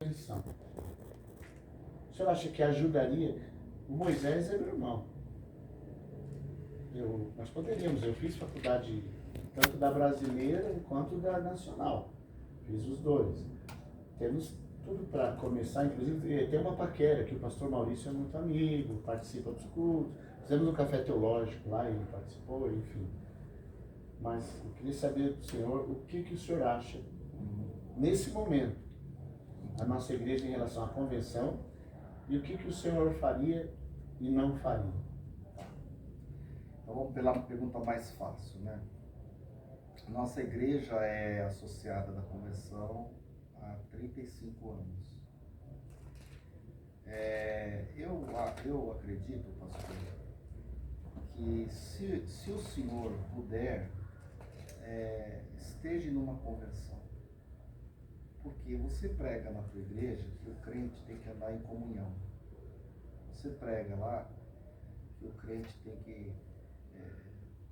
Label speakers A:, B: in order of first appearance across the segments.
A: Atenção. O senhor acha que ajudaria? O Moisés é meu irmão. Nós poderíamos, eu fiz faculdade tanto da brasileira quanto da nacional. Fiz os dois. Temos tudo para começar, inclusive tem uma paquera que o pastor Maurício é muito amigo, participa dos cultos. Fizemos um café teológico lá, ele participou, enfim. Mas eu queria saber do senhor o que o senhor acha, nesse momento, a nossa igreja em relação à convenção e o que o senhor faria e não faria.
B: Então vamos pela pergunta mais fácil, né? Nossa igreja é associada da convenção há 35 anos. Eu acredito, pastor, que se o senhor puder, esteja numa convenção. Porque você prega na tua igreja que o crente tem que andar em comunhão. Você prega lá que o crente tem que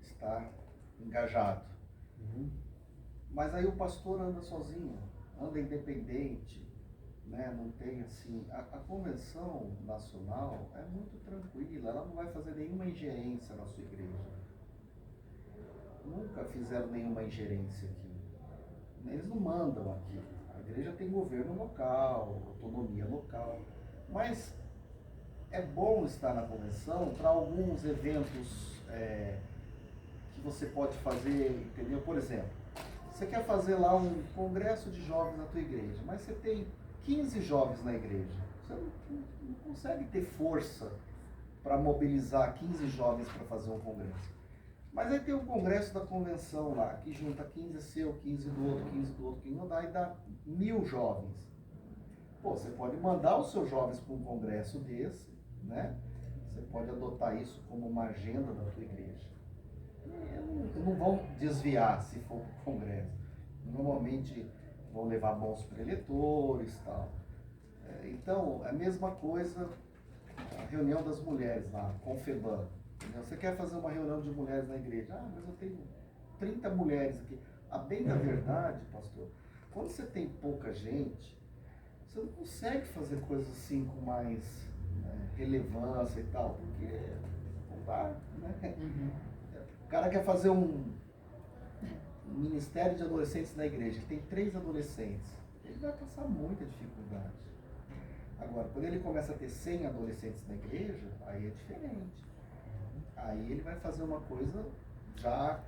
B: estar engajado. Mas aí o pastor anda sozinho, anda independente, né? Não tem assim. A convenção nacional é muito tranquila, ela não vai fazer nenhuma ingerência na sua igreja. Nunca fizeram nenhuma ingerência aqui. Eles não mandam aqui. A igreja tem governo local, autonomia local. Mas é bom estar na convenção para alguns eventos que você pode fazer, entendeu? Por exemplo, você quer fazer lá um congresso de jovens na tua igreja, mas você tem 15 jovens na igreja. Você não consegue ter força para mobilizar 15 jovens para fazer um congresso. Mas aí tem o congresso da convenção lá, que junta 15 seu, 15 do outro, 15 do outro, 15 do outro, e dá 1000 jovens. Pô, você pode mandar os seus jovens para um congresso desse, né? Você pode adotar isso como uma agenda da tua igreja. Não vão desviar se for para o congresso. Normalmente vão levar bons preletores e tal. Então, a mesma coisa, a reunião das mulheres lá, Confeban. Você quer fazer uma reunião de mulheres na igreja? Ah, mas eu tenho 30 mulheres aqui. A bem da verdade, pastor, quando você tem pouca gente, você não consegue fazer coisas assim com mais relevância e tal, porque não dá, né? O cara quer fazer um ministério de adolescentes na igreja, tem 3 adolescentes, ele vai passar muita dificuldade. Agora, quando ele começa a ter 100 adolescentes na igreja, aí é diferente. Aí ele vai fazer uma coisa já,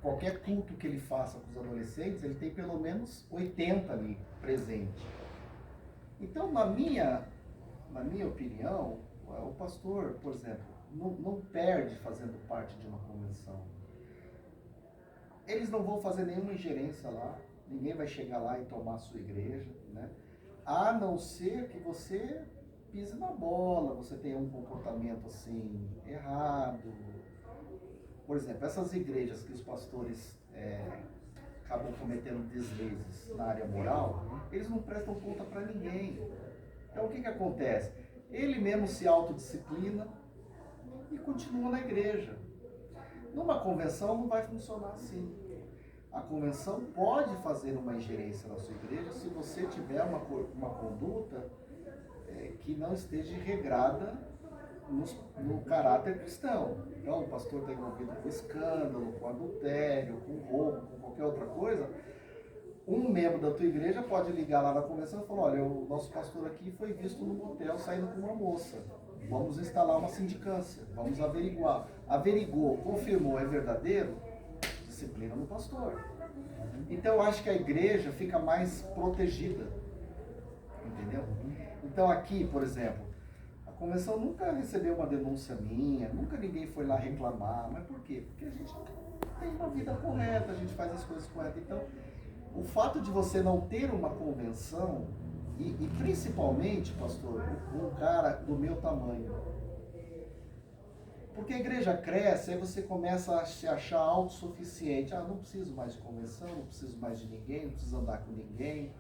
B: qualquer culto que ele faça com os adolescentes, ele tem pelo menos 80 ali presente. Então, na minha opinião, o pastor, por exemplo, não perde fazendo parte de uma convenção. Eles não vão fazer nenhuma ingerência lá, ninguém vai chegar lá e tomar a sua igreja, né? A não ser que você pise na bola, você tenha um comportamento assim errado. Por exemplo, essas igrejas que os pastores acabam cometendo deslizes na área moral, eles não prestam conta para ninguém. Então o que acontece? Ele mesmo se autodisciplina e continua na igreja. Numa convenção não vai funcionar assim. A convenção pode fazer uma ingerência na sua igreja se você tiver uma conduta que não esteja regrada no caráter cristão. Então o pastor está envolvido com escândalo, com adultério, com roubo, com qualquer outra coisa. Um membro da tua igreja pode ligar lá na convenção e falar: olha, o nosso pastor aqui foi visto no motel saindo com uma moça. Vamos instalar uma sindicância, vamos averiguar. Averigou, confirmou, é verdadeiro? Disciplina no pastor. Então eu acho que a igreja fica mais protegida. Entendeu? Então aqui, por exemplo, a convenção nunca recebeu uma denúncia minha, nunca ninguém foi lá reclamar. Mas por quê? Porque a gente tem uma vida correta, a gente faz as coisas corretas. Então, o fato de você não ter uma convenção, e principalmente, pastor, um cara do meu tamanho, porque a igreja cresce, aí você começa a se achar autossuficiente. Ah, não preciso mais de convenção, não preciso mais de ninguém, não preciso andar com ninguém.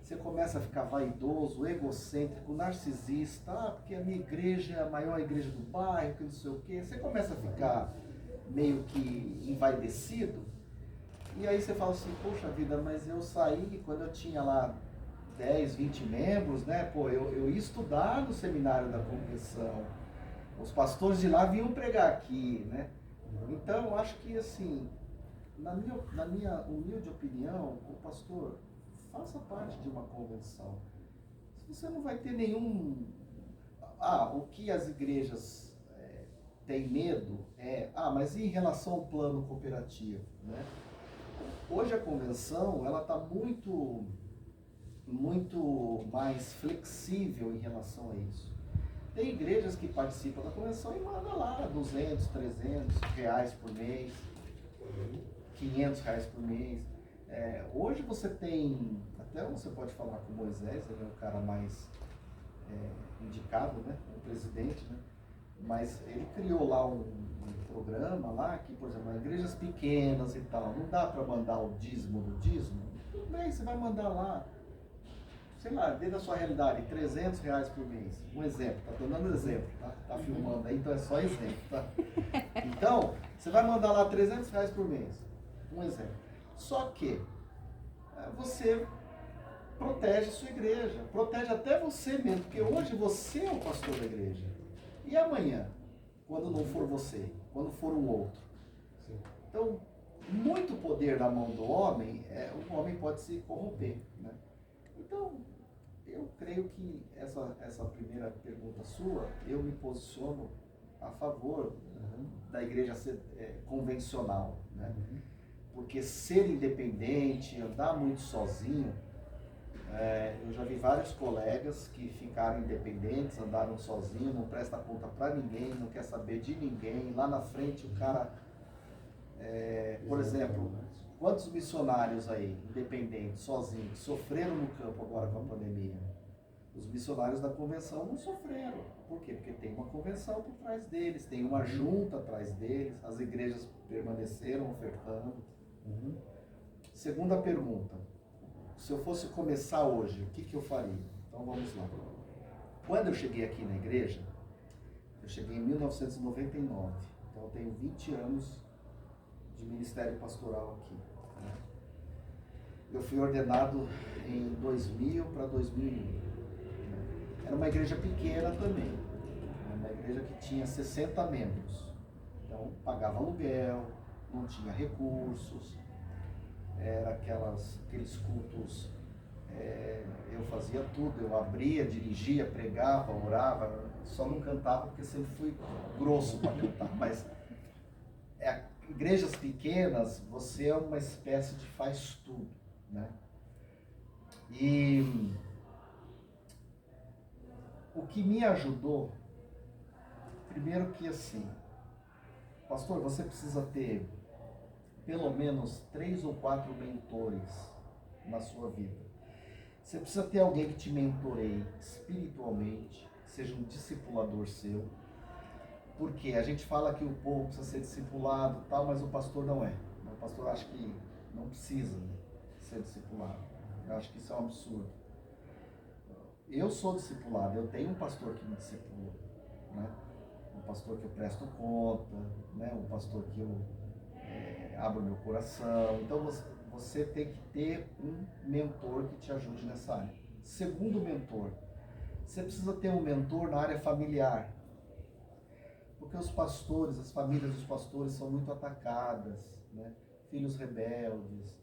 B: Você começa a ficar vaidoso, egocêntrico, narcisista. Ah, porque a minha igreja é a maior igreja do bairro, que não sei o quê. Você começa a ficar meio que envaidecido. E aí você fala assim: poxa vida, mas eu saí quando eu tinha lá 10, 20 membros, né? Pô, eu ia estudar no seminário da convenção. Os pastores de lá vinham pregar aqui, né? Então, eu acho que, assim, na minha humilde opinião, o pastor, faça parte de uma convenção. Você não vai ter nenhum... o que as igrejas têm medo mas e em relação ao plano cooperativo, né? Hoje a convenção, ela está muito mais flexível em relação a isso. Tem igrejas que participam da convenção e mandam lá 200, 300 reais por mês, 500 reais por mês. Hoje você tem, até você pode falar com Moisés, ele é o cara mais indicado, né? O presidente, né? Mas ele criou lá um programa lá que, por exemplo, igrejas pequenas e tal, não dá para mandar o dízimo do dízimo. Tudo bem, você vai mandar lá, sei lá, dentro da sua realidade, 300 reais por mês. Um exemplo, tô dando um exemplo, tá? Tá filmando aí, então é só exemplo, tá? Então, você vai mandar lá 300 reais por mês. Um exemplo. Só que você protege a sua igreja, protege até você mesmo, porque hoje você é o pastor da igreja. E amanhã, quando não for você, quando for um outro? Sim. Então, muito poder na mão do homem, o homem pode se corromper, né? Então, eu creio que essa primeira pergunta sua, eu me posiciono a favor da igreja ser convencional, né? Porque ser independente, andar muito sozinho, eu já vi vários colegas que ficaram independentes, andaram sozinhos, não presta conta para ninguém, não quer saber de ninguém. Lá na frente o cara, por exemplo, quantos missionários aí, independentes, sozinhos, sofreram no campo agora com a pandemia? Os missionários da convenção não sofreram. Por quê? Porque tem uma convenção por trás deles, tem uma junta atrás deles, as igrejas permaneceram ofertando. Segunda pergunta. Se eu fosse começar hoje, o que eu faria? Então vamos lá. Quando eu cheguei aqui na igreja, eu cheguei em 1999. Então eu tenho 20 anos de ministério pastoral aqui, né? Eu fui ordenado em 2000 para 2001. Era uma igreja pequena também. Uma igreja que tinha 60 membros. Então pagava aluguel, não tinha recursos. Era aqueles cultos, eu fazia tudo, eu abria, dirigia, pregava, orava, só não cantava porque sempre fui grosso para cantar, mas igrejas pequenas, você é uma espécie de faz tudo, né? E o que me ajudou, primeiro que assim, pastor, você precisa ter pelo menos 3 ou 4 mentores na sua vida. Você precisa ter alguém que te mentoreie espiritualmente, que seja um discipulador seu. Porque a gente fala que o povo precisa ser discipulado e tal, mas o pastor não é. O pastor acha que não precisa ser discipulado. Eu acho que isso é um absurdo. Eu sou discipulado, eu tenho um pastor que me discipula, né? Um pastor que eu presto conta, né? Um pastor que eu abro meu coração. Então você tem que ter um mentor que te ajude nessa área. Segundo mentor, você precisa ter um mentor na área familiar. Porque os pastores, as famílias dos pastores são muito atacadas, né? Filhos rebeldes,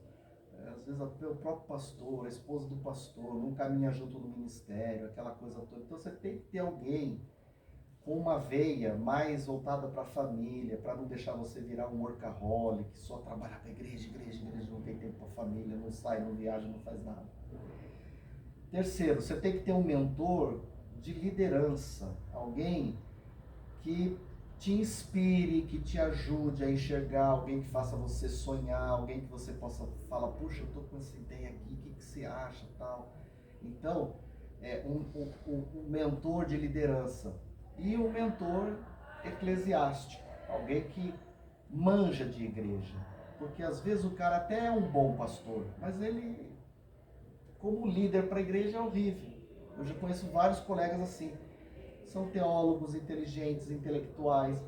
B: às vezes até o próprio pastor, a esposa do pastor, não caminha junto no ministério, aquela coisa toda. Então você tem que ter alguém com uma veia mais voltada para a família, para não deixar você virar um workaholic, só trabalha para igreja, não tem tempo para a família, não sai, não viaja, não faz nada. Terceiro, você tem que ter um mentor de liderança, alguém que te inspire, que te ajude a enxergar, alguém que faça você sonhar, alguém que você possa falar, puxa, eu estou com essa ideia aqui, o que você acha, tal. Então, um mentor de liderança. E um mentor eclesiástico, alguém que manja de igreja. Porque às vezes o cara até é um bom pastor, mas ele, como líder para a igreja, é horrível. Eu já conheço vários colegas assim. São teólogos, inteligentes, intelectuais.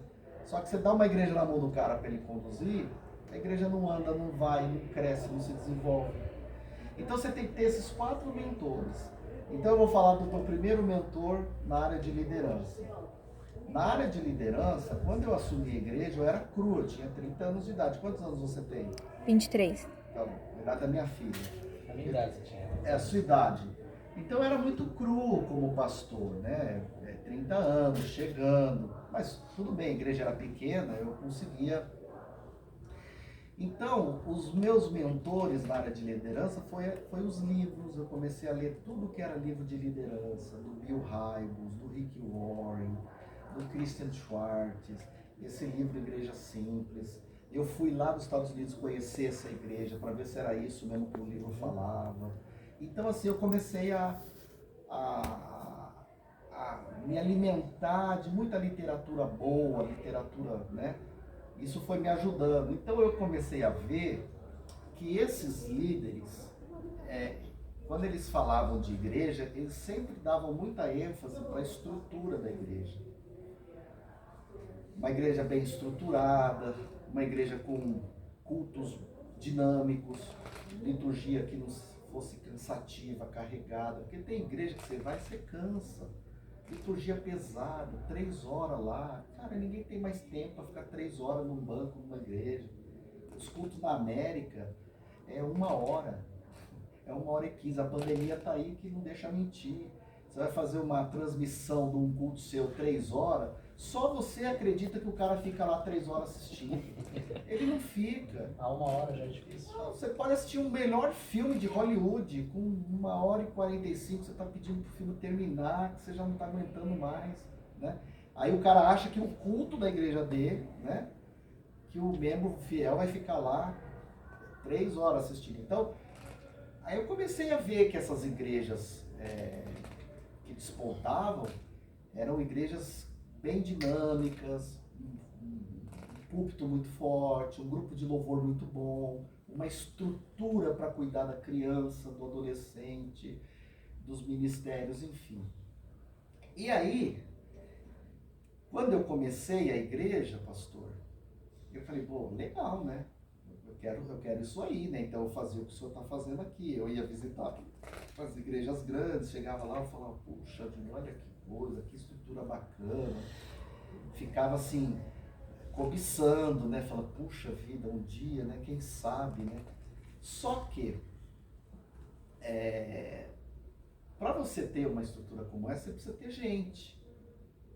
B: Só que você dá uma igreja na mão do cara para ele conduzir, a igreja não anda, não vai, não cresce, não se desenvolve. Então você tem que ter esses 4 mentores. Então eu vou falar do meu primeiro mentor na área de liderança. Na área de liderança, quando eu assumi a igreja, eu era cru, eu tinha 30 anos de idade. Quantos anos você tem?
C: 23.
B: Então, a idade da minha filha.
D: A minha idade você tinha.
B: É a sua idade. Então eu era muito cru como pastor, né? 30 anos, chegando. Mas tudo bem, a igreja era pequena, eu conseguia. Então, os meus mentores na área de liderança foi os livros. Eu comecei a ler tudo que era livro de liderança, do Bill Hybels, do Rick Warren, do Christian Schwartz, esse livro Igreja Simples. Eu fui lá nos Estados Unidos conhecer essa igreja para ver se era isso mesmo que o livro falava. Então, assim, eu comecei a me alimentar de muita literatura boa, literatura, né? Isso foi me ajudando. Então, eu comecei a ver que esses líderes, quando eles falavam de igreja, eles sempre davam muita ênfase para a estrutura da igreja. Uma igreja bem estruturada, uma igreja com cultos dinâmicos, liturgia que não fosse cansativa, carregada, porque tem igreja que você vai e você cansa, liturgia pesada, 3 horas lá, cara, ninguém tem mais tempo para ficar 3 horas num banco, numa igreja. Os cultos na América é 1 hora, é 1h15, a pandemia tá aí que não deixa mentir. Você vai fazer uma transmissão de um culto seu 3 horas, só você acredita que o cara fica lá 3 horas assistindo. Ele não fica.
D: A 1 hora já é difícil.
B: Não, você pode assistir um melhor filme de Hollywood com 1h45, você está pedindo pro filme terminar, que você já não está aguentando mais, né? Aí o cara acha que o culto da igreja dele, né? Que o membro fiel vai ficar lá 3 horas assistindo. Então, aí eu comecei a ver que essas igrejas que despontavam eram igrejas bem dinâmicas, um púlpito muito forte, um grupo de louvor muito bom, uma estrutura para cuidar da criança, do adolescente, dos ministérios, enfim. E aí, quando eu comecei a igreja, pastor, eu falei, pô, legal, né? Eu quero isso aí, né? Então eu fazia o que o senhor está fazendo aqui. Eu ia visitar as igrejas grandes, chegava lá e falava, puxa, olha que coisa, que estrutura bacana. Ficava assim, cobiçando, né? Falava, puxa vida, um dia, né? Quem sabe, né? Só que, para você ter uma estrutura como essa, você precisa ter gente,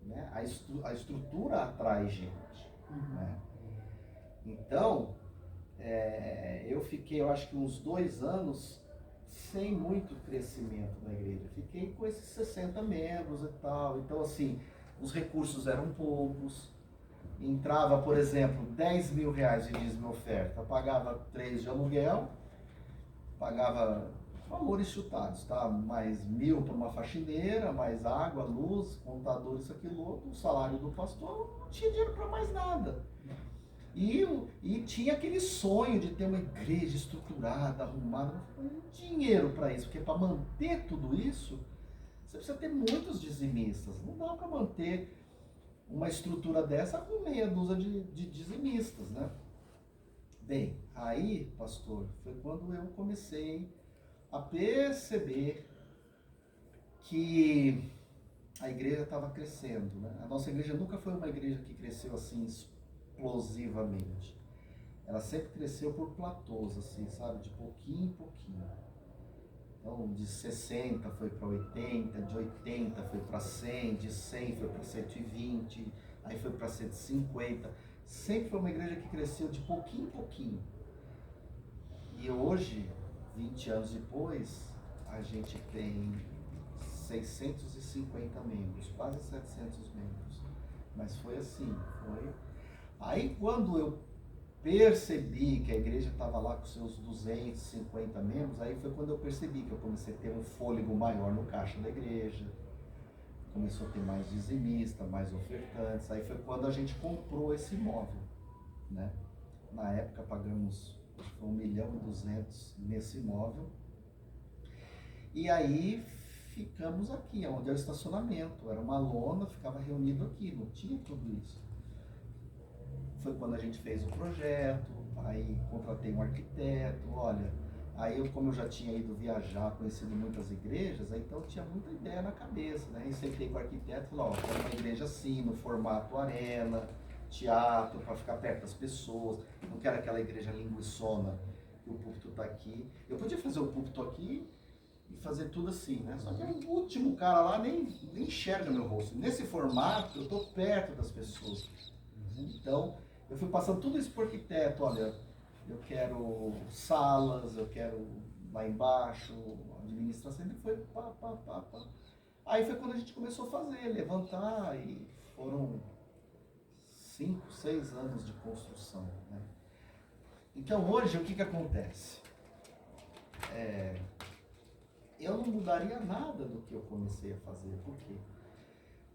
B: né? A estrutura atrai gente, né? Então, eu fiquei, eu acho que uns 2 anos sem muito crescimento na igreja. Fiquei com esses 60 membros e tal. Então, assim, os recursos eram poucos. Entrava, por exemplo, 10 mil reais de dízimo oferta. Pagava 3 de aluguel, pagava valores chutados, tá? Mais 1.000 para uma faxineira, mais água, luz, contador, isso, aquilo, outro. O salário do pastor, não tinha dinheiro para mais nada. E tinha aquele sonho de ter uma igreja estruturada, arrumada, dinheiro para isso, porque para manter tudo isso, você precisa ter muitos dizimistas. Não dá para manter uma estrutura dessa com meia dúzia de dizimistas, né? Bem, aí, pastor, foi quando eu comecei a perceber que a igreja estava crescendo, né? A nossa igreja nunca foi uma igreja que cresceu assim explosivamente. Ela sempre cresceu por platôs, assim, sabe? De pouquinho em pouquinho. Então, de 60 foi para 80, de 80 foi para 100, de 100 foi para 120, aí foi para 150. Sempre foi uma igreja que cresceu de pouquinho em pouquinho. E hoje, 20 anos depois, a gente tem 650 membros, quase 700 membros. Mas foi assim, foi... Aí quando eu percebi que a igreja estava lá com seus 250 membros, aí foi quando eu percebi que eu comecei a ter um fôlego maior no caixa da igreja, começou a ter mais dizimista, mais ofertantes, aí foi quando a gente comprou esse imóvel, né? Na época pagamos 1.200.000 nesse imóvel, e aí ficamos aqui, onde é o estacionamento, era uma lona, ficava reunido aqui, não tinha tudo isso. Foi quando a gente fez o projeto, aí contratei um arquiteto, olha, Aí, como eu já tinha ido viajar, conhecido muitas igrejas, aí, então eu tinha muita ideia na cabeça, né? E sentei com o arquiteto e falei, ó, quero uma igreja assim, no formato arena, teatro, para ficar perto das pessoas. Não quero aquela igreja linguiçona, que o púlpito está aqui. Eu podia fazer o púlpito aqui e fazer tudo assim, né? Só que o último cara lá nem enxerga meu rosto. Nesse formato, eu estou perto das pessoas. Então, eu fui passando tudo isso para o arquiteto, olha, eu quero salas, eu quero lá embaixo, administração, e foi pá. Aí foi quando a gente começou a fazer, levantar, e foram 5, 6 anos de construção, né? Então hoje o que acontece? Eu não mudaria nada do que eu comecei a fazer. Por quê?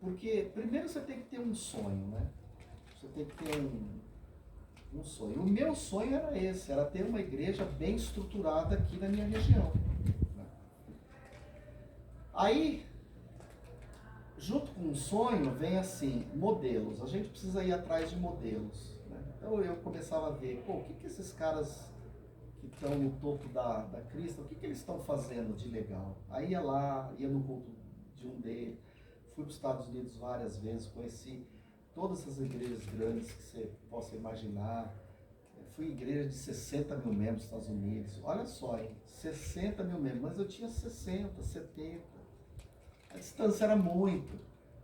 B: Porque primeiro você tem que ter um sonho, né? Você tem que ter um sonho. O meu sonho era esse, era ter uma igreja bem estruturada aqui na minha região, né? Aí, junto com o sonho, vem assim, modelos. A gente precisa ir atrás de modelos, né? Então eu começava a ver, o que esses caras que estão no topo da crista, o que eles estão fazendo de legal? Aí ia lá, ia no culto de um deles, fui para os Estados Unidos várias vezes, conheci todas essas igrejas grandes que você possa imaginar. Fui em igreja de 60 mil membros nos Estados Unidos. Olha só, hein? 60 mil membros, mas eu tinha 60, 70. A distância era muito.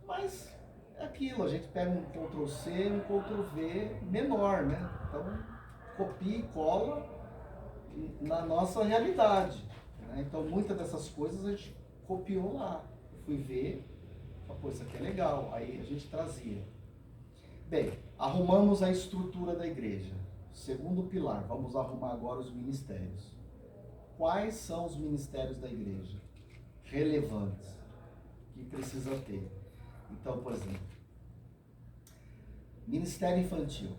B: Mas é aquilo, a gente pega um Ctrl+C, um Ctrl+V menor, né? Então, copia e cola na nossa realidade, né? Então, muitas dessas coisas a gente copiou lá. Eu fui ver, pô, isso aqui é legal. Aí a gente trazia. Bem, arrumamos a estrutura da igreja. Segundo pilar, vamos arrumar agora os ministérios. Quais são os ministérios da igreja relevantes que precisa ter? Então, por exemplo, ministério infantil.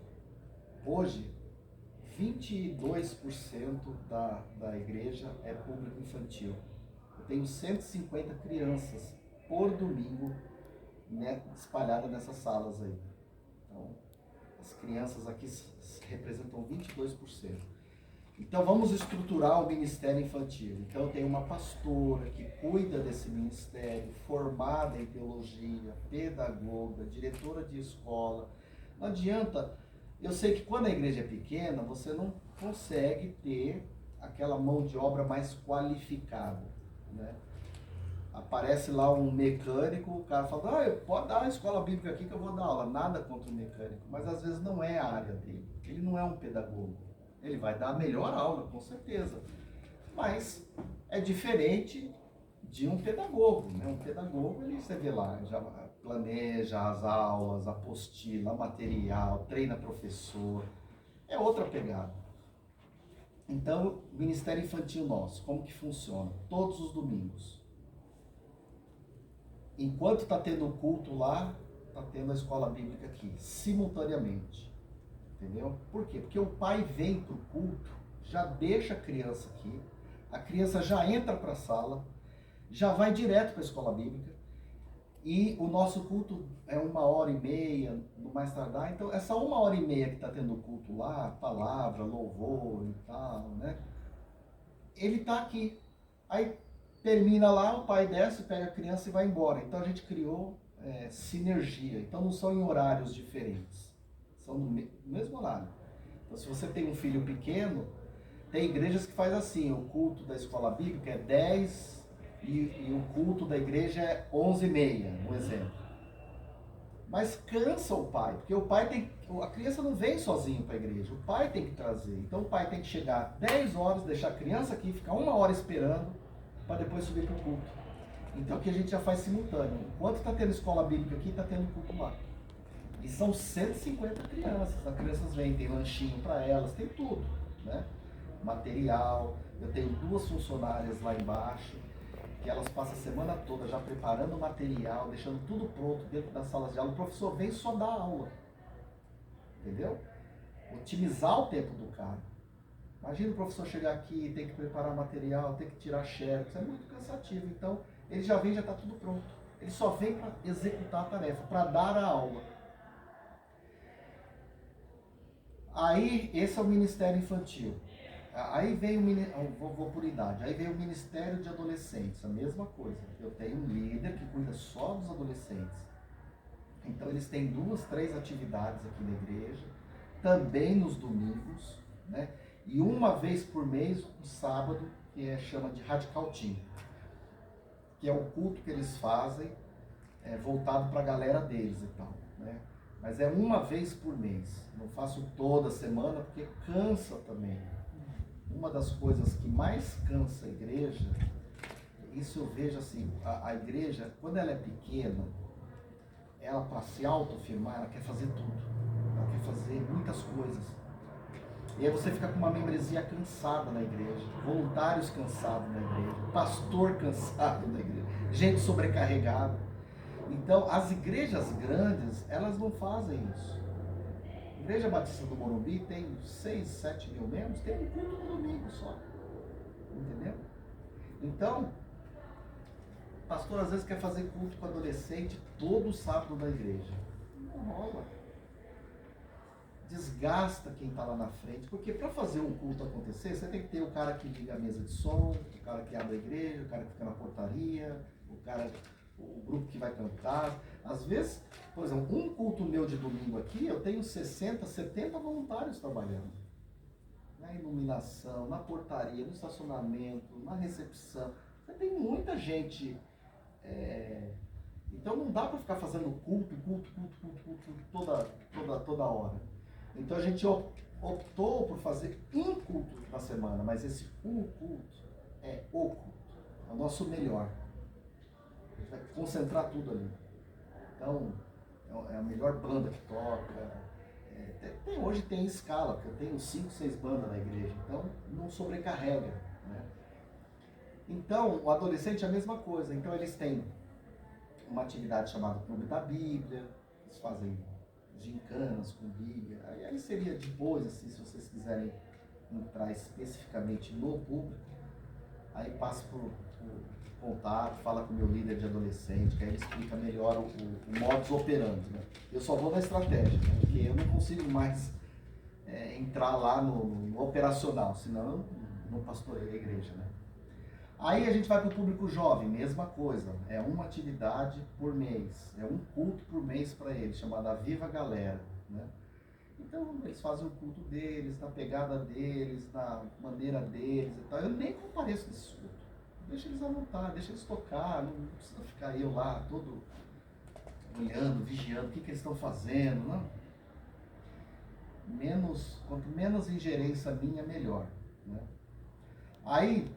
B: Hoje, 22% da igreja é público infantil. Eu tenho 150 crianças por domingo, né, espalhadas nessas salas aí. Então, as crianças aqui representam 22%. Então, vamos estruturar o ministério infantil. Então, eu tenho uma pastora que cuida desse ministério, formada em teologia, pedagoga, diretora de escola. Não adianta, eu sei que quando a igreja é pequena, você não consegue ter aquela mão de obra mais qualificada, né? Aparece lá um mecânico, o cara fala, pode dar uma escola bíblica aqui que eu vou dar aula. Nada contra o mecânico, mas às vezes não é a área dele. Ele não é um pedagogo. Ele vai dar a melhor aula, com certeza. Mas é diferente de um pedagogo, né? Um pedagogo, ele, você vê lá, já planeja as aulas, apostila, material, treina professor. É outra pegada. Então, o Ministério Infantil nosso, como que funciona? Todos os domingos. Enquanto está tendo o culto lá, está tendo a escola bíblica aqui, simultaneamente. Entendeu? Por quê? Porque o pai vem para o culto, já deixa a criança aqui, a criança já entra para a sala, já vai direto para a escola bíblica, e o nosso culto é 1h30, no mais tardar. Então, essa 1h30 que está tendo o culto lá, palavra, louvor e tal, né? Ele está aqui. Aí, termina lá, o pai desce, pega a criança e vai embora. Então a gente criou sinergia. Então não são em horários diferentes, são no mesmo horário. Então se você tem um filho pequeno, tem igrejas que faz assim, o culto da escola bíblica é 10 e o culto da igreja é 11h30, um exemplo. Mas cansa o pai, porque o pai tem, a criança não vem sozinho para a igreja, o pai tem que trazer. Então o pai tem que chegar 10 horas, deixar a criança aqui, ficar 1 hora esperando, para depois subir para o culto. Então aqui a gente já faz simultâneo. Enquanto está tendo escola bíblica aqui, está tendo culto lá. E são 150 crianças. As crianças vêm, tem lanchinho para elas, tem tudo, né? Material. Eu tenho 2 funcionárias lá embaixo, que elas passam a semana toda já preparando o material, deixando tudo pronto dentro das salas de aula. O professor vem só dar aula. Entendeu? Otimizar o tempo do cara. Imagina o professor chegar aqui, tem que preparar material, tem que tirar xerox, é muito cansativo. Então, ele já vem, já está tudo pronto. Ele só vem para executar a tarefa, para dar a aula. Aí, esse é o Ministério Infantil. Aí veio vou por idade, aí veio o Ministério de Adolescentes, a mesma coisa. Eu tenho um líder que cuida só dos adolescentes. Então eles têm 2, 3 atividades aqui na igreja, também nos domingos, né? E uma vez por mês, um sábado, que chama de Radical Team, que é o culto que eles fazem, voltado para a galera deles e tal, né? Mas é uma vez por mês, não faço toda semana porque cansa também. Uma das coisas que mais cansa a igreja, isso eu vejo assim, a igreja, quando ela é pequena, ela para se autoafirmar, ela quer fazer tudo, ela quer fazer muitas coisas. E aí você fica com uma membresia cansada na igreja, voluntários cansados na igreja, pastor cansado na igreja, gente sobrecarregada. Então, as igrejas grandes, elas não fazem isso. A Igreja Batista do Morumbi tem 6, 7 mil membros, tem um culto no domingo só. Entendeu? Então, o pastor às vezes quer fazer culto com adolescente todo sábado na igreja. Não rola. Desgasta quem está lá na frente, porque para fazer um culto acontecer, você tem que ter o cara que liga a mesa de som, o cara que abre a igreja, o cara que fica na portaria, o grupo que vai cantar. Às vezes, por exemplo, um culto meu de domingo aqui, eu tenho 60, 70 voluntários trabalhando. Na iluminação, na portaria, no estacionamento, na recepção. Você tem muita gente. Então não dá para ficar fazendo culto toda hora. Então a gente optou por fazer um culto na semana, mas esse um culto é o culto, é o nosso melhor. A gente vai concentrar tudo ali. Então, é a melhor banda que toca. Hoje tem escala, porque eu tenho 5, 6 bandas na igreja, então não sobrecarrega, né? Então, o adolescente é a mesma coisa. Então, eles têm uma atividade chamada Clube da Bíblia, eles fazem gincanas com Bíblia. Aí seria depois, assim, se vocês quiserem entrar especificamente no público, aí passa por contato, fala com o meu líder de adolescente, que aí ele explica melhor o modus operandi, né? Eu só vou na estratégia, né? Porque eu não consigo mais entrar lá no operacional, senão eu não pastoreio a igreja, né? Aí a gente vai para o público jovem, mesma coisa, é uma atividade por mês, é um culto por mês para eles, chamada Viva Galera, né? Então eles fazem o culto deles, na pegada deles, na maneira deles e tal. Eu nem compareço nesse culto. Deixa eles à vontade, deixa eles tocar, não precisa ficar eu lá todo olhando, vigiando o que eles estão fazendo, não. Quanto menos ingerência minha, melhor, né? Aí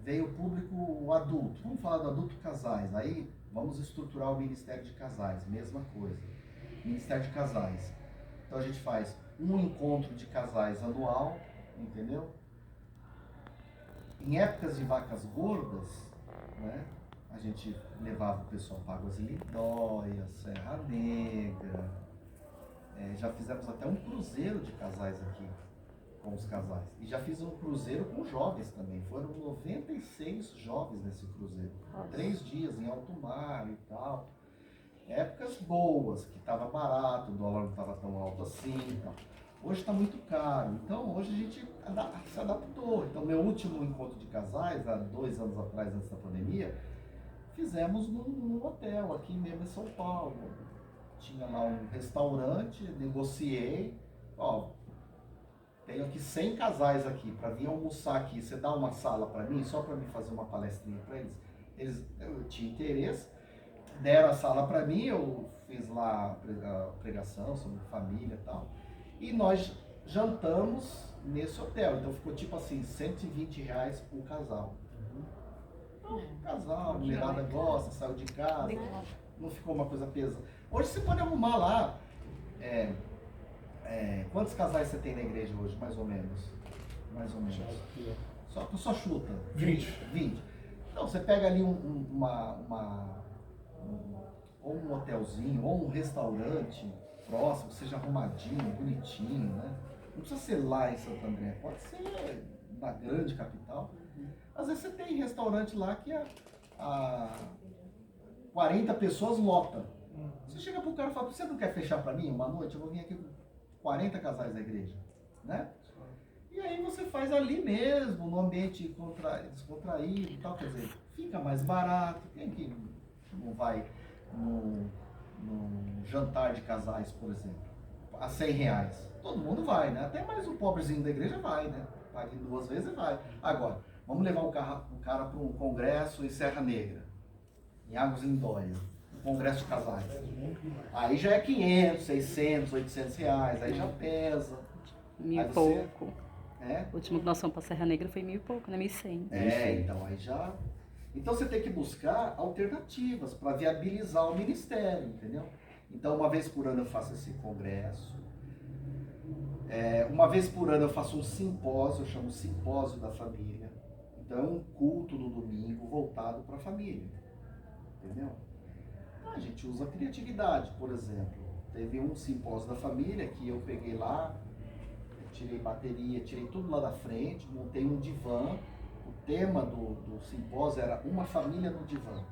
B: veio o público adulto. Vamos falar do adulto casais. Aí vamos estruturar o Ministério de Casais, mesma coisa. Ministério de Casais. Então a gente faz um encontro de casais anual, entendeu? Em épocas de vacas gordas, né, a gente levava o pessoal para Águas de Lindóia, Serra Negra. Já fizemos até um cruzeiro de casais aqui, com os casais. E já fiz um cruzeiro com jovens também. Foram 96 jovens nesse cruzeiro. 3 dias em alto mar e tal. Épocas boas, que estava barato, o dólar não estava tão alto assim e tal. Hoje está muito caro, então hoje a gente se adaptou. Então, meu último encontro de casais, há 2 anos atrás, antes da pandemia, fizemos num hotel aqui mesmo em São Paulo. Tinha lá um restaurante, negociei, tenho aqui 100 casais aqui, para vir almoçar aqui, você dá uma sala para mim, só para mim fazer uma palestrinha para eles. Eu tinha interesse, deram a sala para mim, eu fiz lá a pregação sobre família e tal. E nós jantamos nesse hotel, então ficou tipo assim, R$120 por casal. Então, casal, a mulherada gosta, saiu de casa, não ficou uma coisa pesada. Hoje você pode arrumar lá, quantos casais você tem na igreja hoje, mais ou menos? Mais ou menos. Só chuta. 20. Então, você pega ali ou um hotelzinho, ou um restaurante próximo, seja arrumadinho, bonitinho, né? Não precisa ser lá em Santo André, pode ser na grande capital. Às vezes você tem restaurante lá que a 40 pessoas lota. Você chega pro cara e fala, você não quer fechar para mim uma noite? Eu vou vir aqui com 40 casais da igreja, né? E aí você faz ali mesmo, no ambiente descontraído e tal, quer dizer, fica mais barato. Quem que não vai num jantar de casais, por exemplo, a R$ 100? Todo mundo vai, né? Até mais o pobrezinho da igreja vai, né? Paga em 2 vezes e vai. Agora, vamos levar o cara para um congresso em Serra Negra, em Águas Lindóia, um congresso de casais. Aí já é 500, 600, 800 reais, aí já pesa.
C: 1.000
B: Aí
C: e
B: você-
C: pouco.
B: É?
C: O último que nós fomos pra Serra Negra foi 1.000 e pouco, né? 1.100.
B: Então aí já. Então você tem que buscar alternativas para viabilizar o ministério, entendeu? Então uma vez por ano eu faço esse congresso. Uma vez por ano eu faço um simpósio, eu chamo Simpósio da Família. Então é um culto no domingo voltado para a família, entendeu? A gente usa criatividade, por exemplo. Teve um simpósio da família que eu peguei lá, tirei bateria, tirei tudo lá da frente, montei um divã. O tema do simpósio era Uma Família no Divã.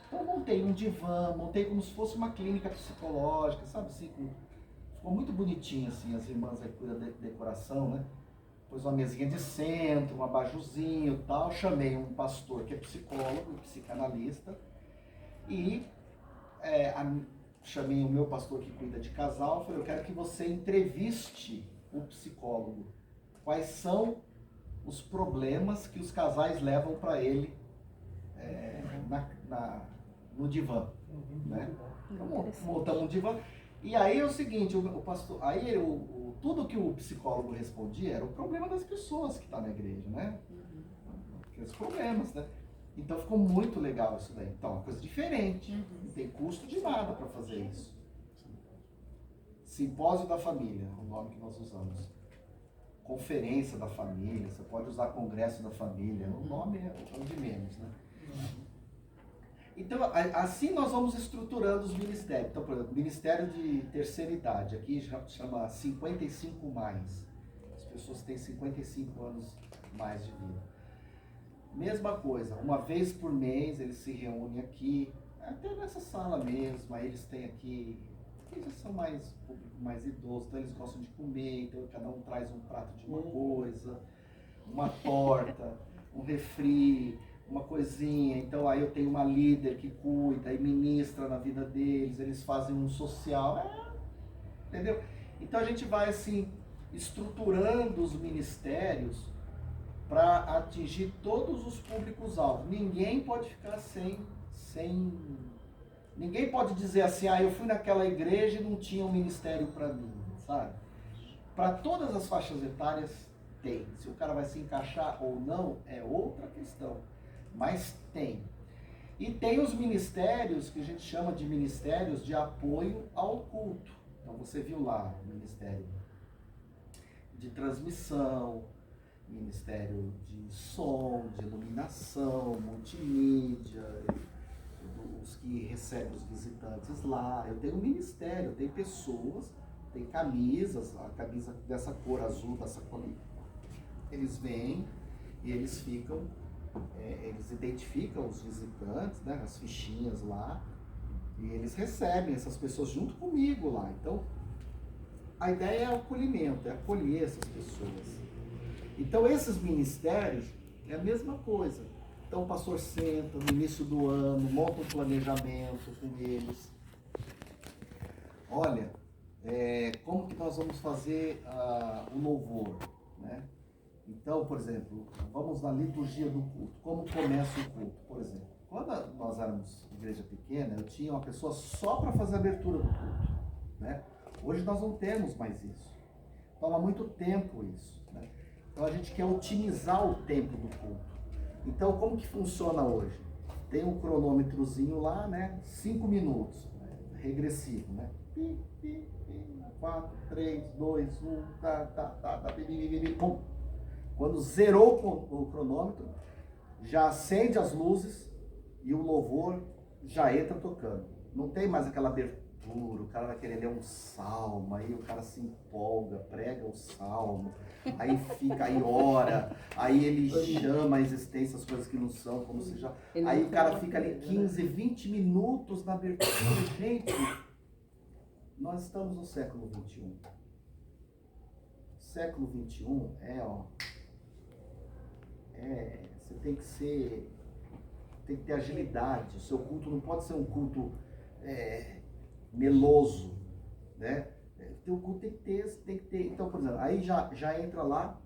B: Então eu montei um divã, montei como se fosse uma clínica psicológica, sabe assim, ficou muito bonitinho assim, as irmãs aí cuidam da decoração, né? Pôs uma mesinha de centro, um abajuzinho e tal, chamei um pastor que é psicólogo, psicanalista, e chamei o meu pastor que cuida de casal, falei, eu quero que você entreviste o psicólogo. Quais são os problemas que os casais levam para ele no divã, né? Então, montamos um divã. E aí é o seguinte, o pastor, aí tudo que o psicólogo respondia era o problema das pessoas que estão na igreja, né? Aqueles problemas, né? Então ficou muito legal isso daí. Então, é uma coisa diferente. Não tem custo de nada para fazer isso. Simpósio da Família, é o nome que nós usamos. Conferência da Família, você pode usar Congresso da Família, o nome é o de menos, né? Então, assim nós vamos estruturando os ministérios. Então, por exemplo, Ministério de Terceira Idade, aqui chama 55 mais. As pessoas têm 55 anos mais de vida. Mesma coisa, uma vez por mês eles se reúnem aqui, até nessa sala mesmo, aí eles têm aqui, eles já são público mais idoso, então eles gostam de comer, então cada um traz um prato de uma coisa, uma torta, um refri, uma coisinha, então aí eu tenho uma líder que cuida e ministra na vida deles, eles fazem um social, entendeu? Então a gente vai assim, estruturando os ministérios para atingir todos os públicos-alvos. Ninguém pode ficar sem... Ninguém pode dizer assim, eu fui naquela igreja e não tinha um ministério para mim, sabe? Para todas as faixas etárias tem. Se o cara vai se encaixar ou não é outra questão, mas tem. E tem os ministérios que a gente chama de ministérios de apoio ao culto. Então você viu lá o ministério de transmissão, ministério de som, de iluminação, multimídia, os que recebem os visitantes lá. Eu tenho um ministério, tem pessoas, tem camisas, a camisa dessa cor azul, dessa cor. Eles vêm e eles ficam, eles identificam os visitantes, né, as fichinhas lá, e eles recebem essas pessoas junto comigo lá. Então, a ideia é o acolhimento, é acolher essas pessoas. Então, esses ministérios é a mesma coisa. Então, o pastor senta no início do ano, monta um planejamento com eles. Olha, como que nós vamos fazer o louvor, né? Então, por exemplo, vamos na liturgia do culto. Como começa o culto, por exemplo? Quando nós éramos igreja pequena, eu tinha uma pessoa só para fazer a abertura do culto, né? Hoje nós não temos mais isso. Toma muito tempo isso, né? Então a gente quer otimizar o tempo do culto. Então como que funciona hoje? Tem um cronômetrozinho lá, né? 5 minutos, né? Regressivo, né? 4, 3, 2, 1, pum. Quando zerou o cronômetro, já acende as luzes e o louvor já entra tocando. Não tem mais aquela abertura, o cara vai querer ler um salmo, aí o cara se empolga, prega o salmo, aí fica, aí ora, aí ele chama a existência as coisas que não são, como se já... Aí o cara fica ali 15, 20 minutos na abertura. Gente, nós estamos no século XXI. século XXI você tem que ter agilidade. O seu culto não pode ser um culto meloso, né? O culto tem que ter. Então, por exemplo, aí já entra lá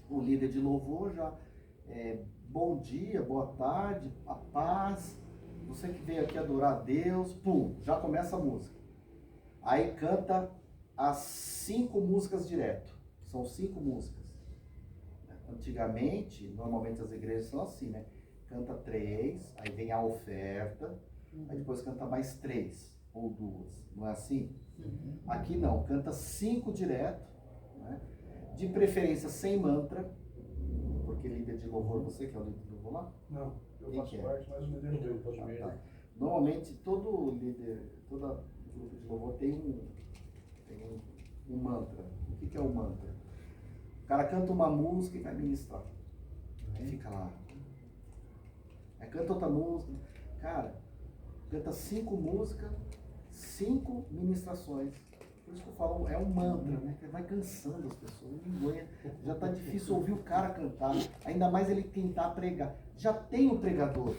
B: o líder de louvor, bom dia, boa tarde, a paz, você que veio aqui adorar a Deus, pum, já começa a música. Aí canta as 5 músicas direto, são 5 músicas. Antigamente, normalmente as igrejas são assim, né? Canta 3, aí vem a oferta, aí depois canta mais 3 ou 2, não é assim? Aqui não, canta 5 direto, né? De preferência sem mantra, porque líder de louvor, você que é o líder de louvor lá?
E: Não, eu
B: Quem
E: faço
B: que é?
E: parte, mas o líder não veio, pode ver.
B: Tá. Normalmente todo líder, todo grupo de louvor tem um mantra. O que é o mantra? O cara canta uma música e vai ministrar. Aí fica lá. Aí canta outra música. Cara, canta 5 músicas, 5 ministrações. Por isso que eu falo, é um mantra, né? Que vai cansando as pessoas, não aguenta. Já tá difícil ouvir o cara cantar, ainda mais ele tentar pregar. Já tem um pregador,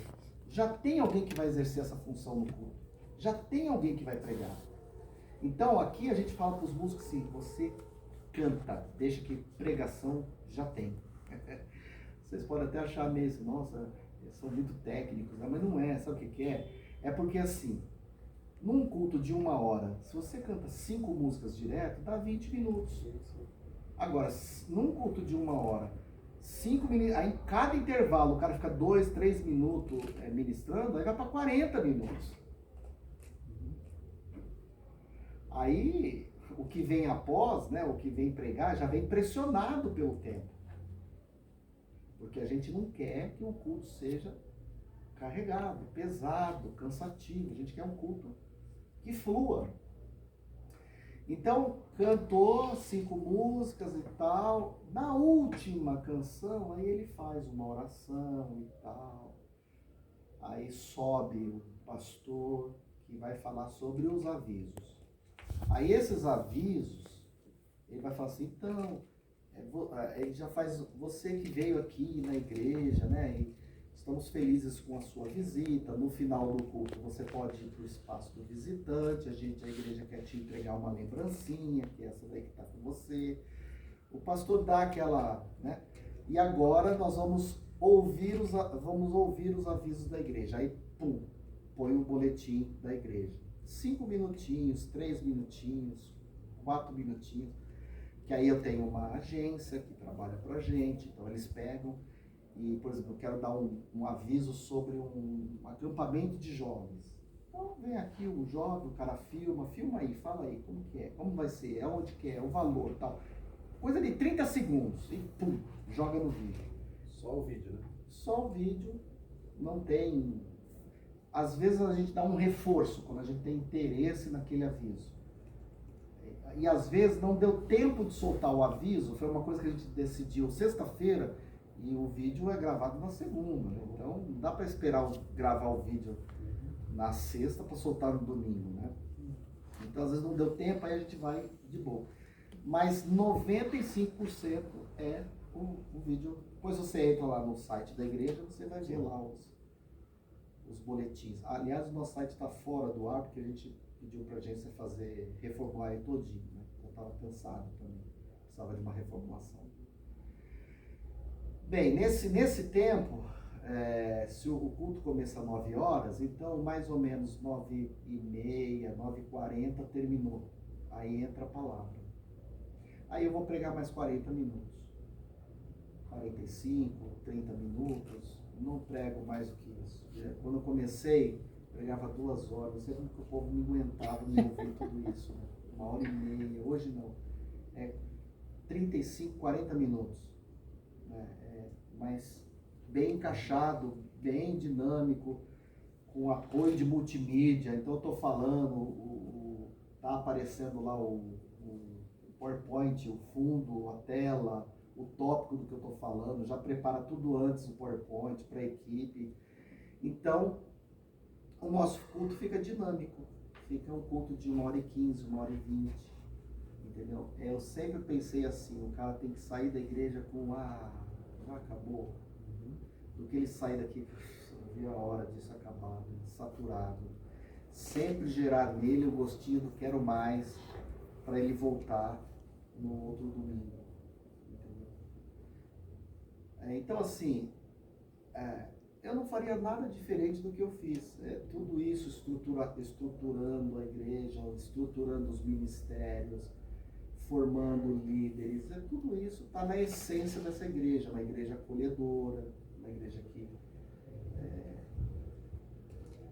B: já tem alguém que vai exercer essa função no culto, já tem alguém que vai pregar. Então aqui a gente fala para os músicos assim, você canta, deixa que pregação já tem. Vocês podem até achar mesmo, nossa, são muito técnicos, né? Mas não é, sabe o que é? É porque assim, num culto de 1 hora, se você canta 5 músicas direto, dá 20 minutos. Agora, num culto de 1 hora, 5 minutos, aí em cada intervalo o cara fica 2, 3 minutos ministrando, aí vai para 40 minutos. Aí, o que vem após, né, o que vem pregar, já vem pressionado pelo tempo. Porque a gente não quer que o culto seja carregado, pesado, cansativo. A gente quer um culto que flua. Então, cantou 5 músicas e tal. Na última canção, aí ele faz uma oração e tal. Aí sobe o pastor que vai falar sobre os avisos. Aí esses avisos, ele vai falar assim, então, ele já faz, você que veio aqui na igreja, né? E estamos felizes com a sua visita. No final do culto, você pode ir para o espaço do visitante. A igreja quer te entregar uma lembrancinha, que é essa daí que está com você. O pastor dá aquela, né? E agora nós vamos ouvir os avisos da igreja. Aí, pum, põe o boletim da igreja. 5 minutinhos, 3 minutinhos, 4 minutinhos. Que aí eu tenho uma agência que trabalha para a gente, então eles pegam. E, por exemplo, eu quero dar um aviso sobre um acampamento de jovens. Então, vem aqui o jovem, o cara filma aí, fala aí, como que é, como vai ser, onde que é, o valor e tal. Coisa de 30 segundos e pum, joga no vídeo.
E: Só o vídeo, né?
B: Só o vídeo, não tem... Às vezes a gente dá um reforço quando a gente tem interesse naquele aviso. E às vezes não deu tempo de soltar o aviso, foi uma coisa que a gente decidiu sexta-feira, e o vídeo é gravado na segunda, né? Então não dá para esperar gravar o vídeo na sexta para soltar no domingo, né? Então às vezes não deu tempo, aí a gente vai de boa. Mas 95% é o vídeo. Depois você entra lá no site da igreja, você vai ver lá os boletins. Aliás, o nosso site está fora do ar, porque a gente pediu para a agência reformular ele todinho, né? Eu estava cansado também, precisava de uma reformulação. Bem, nesse tempo, se o culto começa às 9 horas, então mais ou menos 9h30, 9h40 terminou. Aí entra a palavra. Aí eu vou pregar mais 40 minutos. 45, 30 minutos. Não prego mais do que isso. Quando eu comecei, pregava 2 horas. Não sei como que o povo não aguentava me ouvir tudo isso. Né? 1h30. Hoje não. 35, 40 minutos. Mas bem encaixado, bem dinâmico, com apoio de multimídia. Então eu estou falando, tá aparecendo lá o PowerPoint, o fundo, a tela, o tópico do que eu estou falando, já prepara tudo antes o PowerPoint para a equipe. Então o nosso culto fica dinâmico, fica um culto de 1h15, 1h20, entendeu? Eu sempre pensei assim, o cara tem que sair da igreja com, já acabou. Do que ele sair daqui, não vi a hora disso acabar, saturado. Sempre gerar nele o gostinho do quero mais, para ele voltar no outro domingo. Entendeu? Então, assim, eu não faria nada diferente do que eu fiz. Tudo isso estruturando a igreja, estruturando os ministérios, formando líderes, tudo isso está na essência dessa igreja, uma igreja acolhedora, uma igreja que...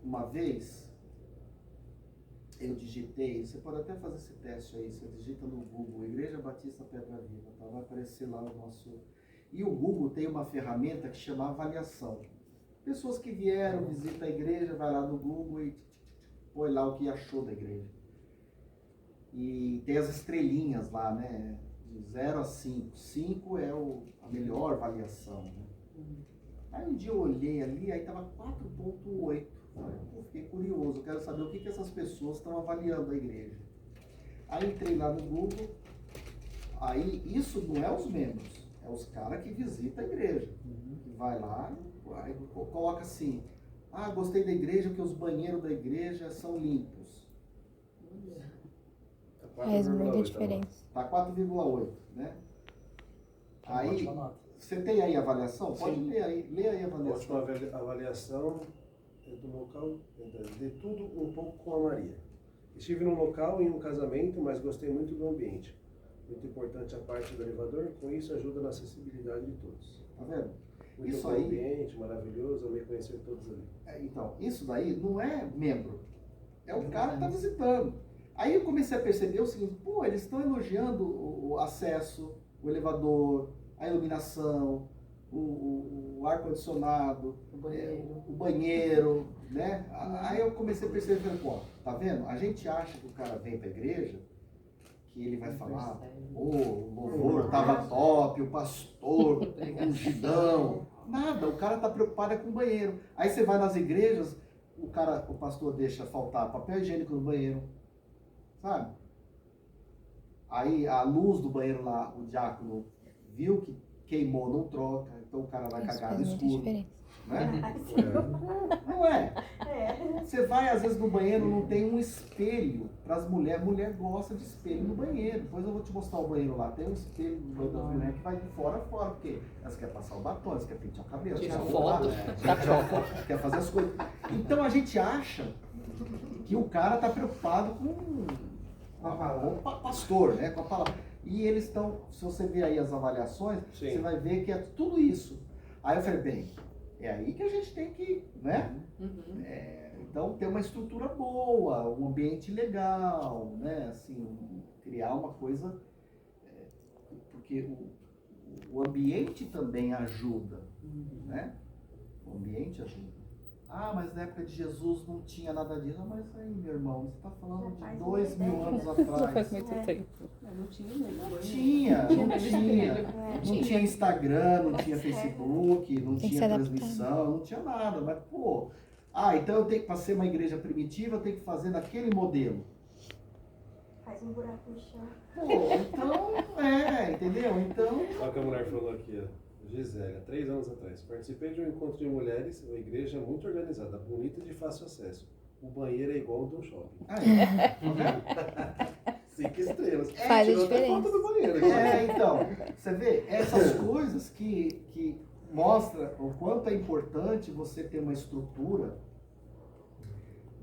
B: Uma vez, eu digitei, você pode até fazer esse teste aí, você digita no Google, Igreja Batista Pedra Viva, tá? Vai aparecer lá o nosso... E o Google tem uma ferramenta que chama avaliação. Pessoas que vieram, visitam a igreja, vai lá no Google e põe lá o que achou da igreja. E tem as estrelinhas lá, né? De 0 a 5. 5 é a melhor avaliação, né? Aí um dia eu olhei ali, aí tava 4.8. Eu fiquei curioso, eu quero saber o que essas pessoas estão avaliando a igreja. Aí entrei lá no Google, aí isso não é os membros, é os caras que visitam a igreja. Que vai lá, aí coloca assim, gostei da igreja porque os banheiros da igreja são limpos.
F: Faz muita diferença.
B: Tá 4,8, né? Aí,
D: Ótima nota.
B: você tem aí a avaliação? Pode
D: Sim.
B: ler aí, lê aí a
E: A última
B: avaliação.
E: avaliação do local, de tudo um pouco com a Maria. Estive num local em um casamento, mas gostei muito do ambiente. Muito importante a parte do elevador, com isso ajuda na acessibilidade de todos.
B: Tá vendo?
E: Muito
B: Isso
E: bom
B: aí-
E: ambiente, maravilhoso, amei conhecer todos ali.
B: Então, isso daí não é membro, é o cara que está visitando. Aí eu comecei a perceber o seguinte, eles estão elogiando o acesso, o elevador, a iluminação, o ar-condicionado, o banheiro, né? Aí eu comecei a perceber, falei, tá vendo? A gente acha que o cara vem para a igreja, que ele vai falar, o louvor tava top, o pastor ungidão. Nada, o cara tá preocupado com o banheiro. Aí você vai nas igrejas, o pastor deixa faltar papel higiênico no banheiro, sabe? Aí a luz do banheiro lá, o diácono viu que queimou, não troca, então o cara vai
F: Isso
B: cagar no
F: faz muita
B: escuro,
F: diferença.
B: né? Não é? Você vai às vezes no banheiro, não tem um espelho para as mulheres. Mulher gosta de espelho no banheiro. Depois eu vou te mostrar o banheiro lá. Tem um espelho no banheiro das mulheres que vai de fora a fora, porque elas querem passar o batom, elas querem pentear o cabelo,
C: Tirar
B: quer
C: foto.
B: quer fazer as coisas. Então a gente acha que o cara tá preocupado com o pastor, né? Com a palavra. E eles estão, se você ver aí as avaliações,
E: Sim.
B: você vai ver que é tudo isso. Aí eu falei, bem, é aí que a gente tem que, né? Então, ter uma estrutura boa, um ambiente legal, né? Assim, criar uma coisa... porque o ambiente também ajuda, né? O ambiente ajuda. Mas na época de Jesus não tinha nada disso. Mas aí, meu irmão, você está falando de 2000 anos
C: Já
B: atrás.
C: faz muito tempo.
B: Não tinha Instagram, não tinha Facebook, não
F: Tem que
B: tinha
F: se adaptar.
B: transmissão, não tinha nada. Mas, então eu tenho que, para ser uma igreja primitiva, eu tenho que fazer daquele modelo.
G: Faz um buraco no chão.
B: Então, entendeu? Então,
E: Olha o que a mulher falou aqui, ó. Gisele, há 3 anos atrás. Participei de um encontro de mulheres, uma igreja muito organizada, bonita e de fácil acesso. O banheiro é igual ao de um shopping.
B: aí,
E: 5 estrelas.
F: Faz a
E: Tirou até
F: diferença.
E: foto do banheiro aqui.
B: então, você vê, essas coisas que mostram o quanto é importante você ter uma estrutura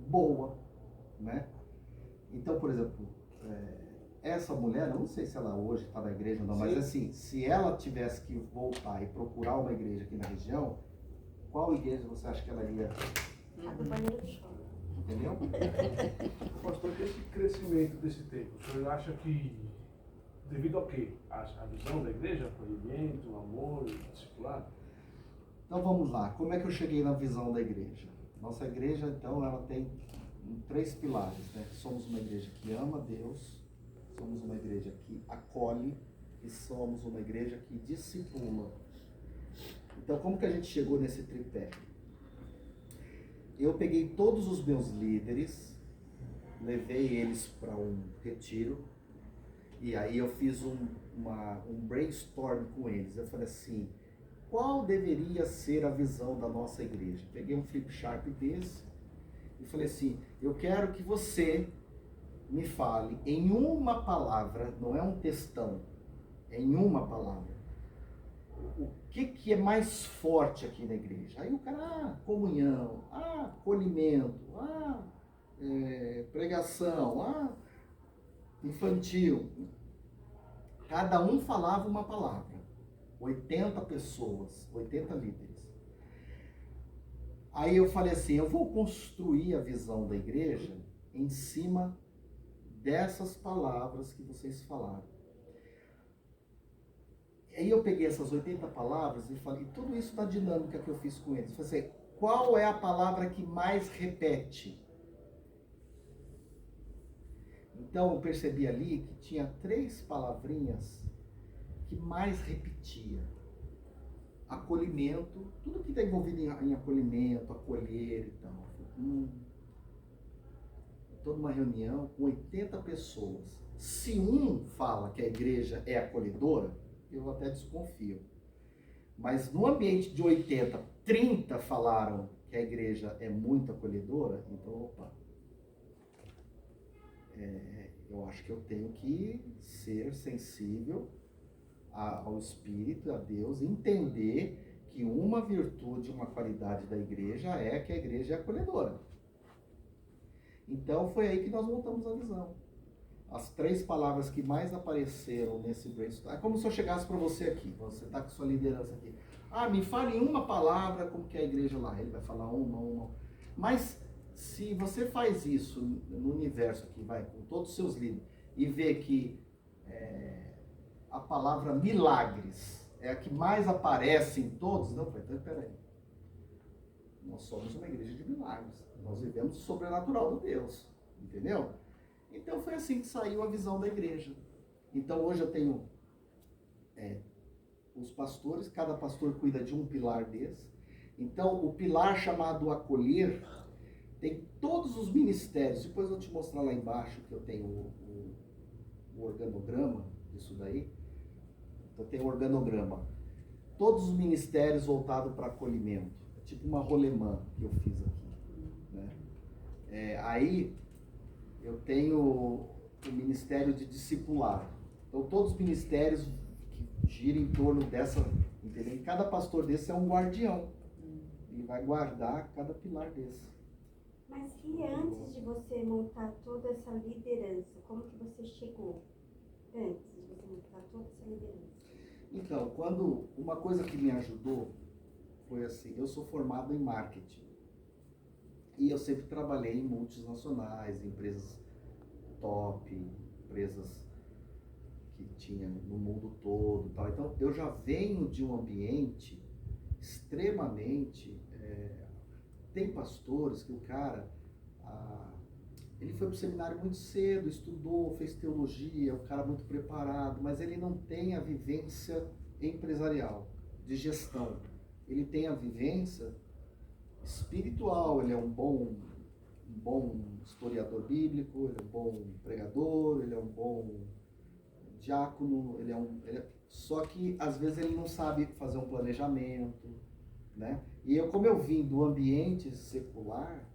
B: boa, né? Então, por exemplo, essa mulher, eu não sei se ela hoje está na igreja ou não, mas
E: Sim.
B: assim, se ela tivesse que voltar e procurar uma igreja aqui na região, qual igreja você acha que ela iria?
G: A do banheiro do chão.
B: Entendeu?
H: Pastor, esse crescimento desse tempo, o senhor acha que, devido ao quê? A visão da igreja, acolhimento, amor, discipulado?
B: Então vamos lá, como é que eu cheguei na visão da igreja? Nossa igreja, então, ela tem 3 pilares, né? Somos uma igreja que ama Deus, somos uma igreja que acolhe e somos uma igreja que discipula. Então, como que a gente chegou nesse tripé? Eu peguei todos os meus líderes, levei eles para um retiro E aí eu fiz um brainstorm com eles. Eu falei assim, qual deveria ser a visão da nossa igreja? Peguei um flip chart desse e falei assim, eu quero que você me fale em uma palavra, não é um textão, é em uma palavra, o que é mais forte aqui na igreja? Aí o cara, comunhão, acolhimento, pregação, infantil. Cada um falava uma palavra. 80 pessoas, 80 líderes. Aí eu falei assim, eu vou construir a visão da igreja em cima dessas palavras que vocês falaram. Aí eu peguei essas 80 palavras e falei, tudo isso da dinâmica que eu fiz com eles. Eu falei assim, qual é a palavra que mais repete? Então eu percebi ali que tinha 3 palavrinhas que mais repetia. Acolhimento, tudo que está envolvido em acolhimento, acolher e tal. Toda uma reunião com 80 pessoas. Se um fala que a igreja é acolhedora, eu até desconfio. Mas no ambiente de 80, 30 falaram que a igreja é muito acolhedora, então, opa, eu acho que eu tenho que ser sensível ao Espírito, a Deus, entender que uma virtude, uma qualidade da igreja é que a igreja é acolhedora. Então foi aí que nós montamos a visão. As 3 palavras que mais apareceram nesse brainstorm. É como se eu chegasse para você aqui, você está com sua liderança aqui. Me fale em uma palavra como que é a igreja lá. Ele vai falar uma. Mas se você faz isso no universo aqui, vai, com todos os seus líderes, e vê que a palavra milagres é a que mais aparece em todos, não, então peraí. Nós somos uma igreja de milagres. Nós vivemos o sobrenatural de Deus. Entendeu? Então foi assim que saiu a visão da igreja. Então hoje eu tenho os pastores, cada pastor cuida de um pilar desse. Então o pilar chamado acolher tem todos os ministérios. Depois eu vou te mostrar lá embaixo que eu tenho o organograma disso daí. Então tem o organograma. Todos os ministérios voltados para acolhimento. É tipo uma rolemã que eu fiz aqui. Né? Aí eu tenho o ministério de discipular. Então todos os ministérios que giram em torno dessa, entendeu? E cada pastor desse é um guardião. Ele vai guardar cada pilar desse.
G: Mas e antes de você montar toda essa liderança, como que você chegou? Antes de você montar toda essa liderança.
B: Então, uma coisa que me ajudou foi assim, eu sou formado em marketing. E eu sempre trabalhei em multinacionais, empresas top, empresas que tinha no mundo todo, tal. Então eu já venho de um ambiente extremamente... tem pastores que o cara, ele foi para o seminário muito cedo, estudou, fez teologia, um cara muito preparado, mas ele não tem a vivência empresarial, de gestão. Ele tem a vivência espiritual, ele é um bom historiador bíblico, ele é um bom pregador, ele é um bom diácono, só que às vezes ele não sabe fazer um planejamento, né? E como eu vim do ambiente secular,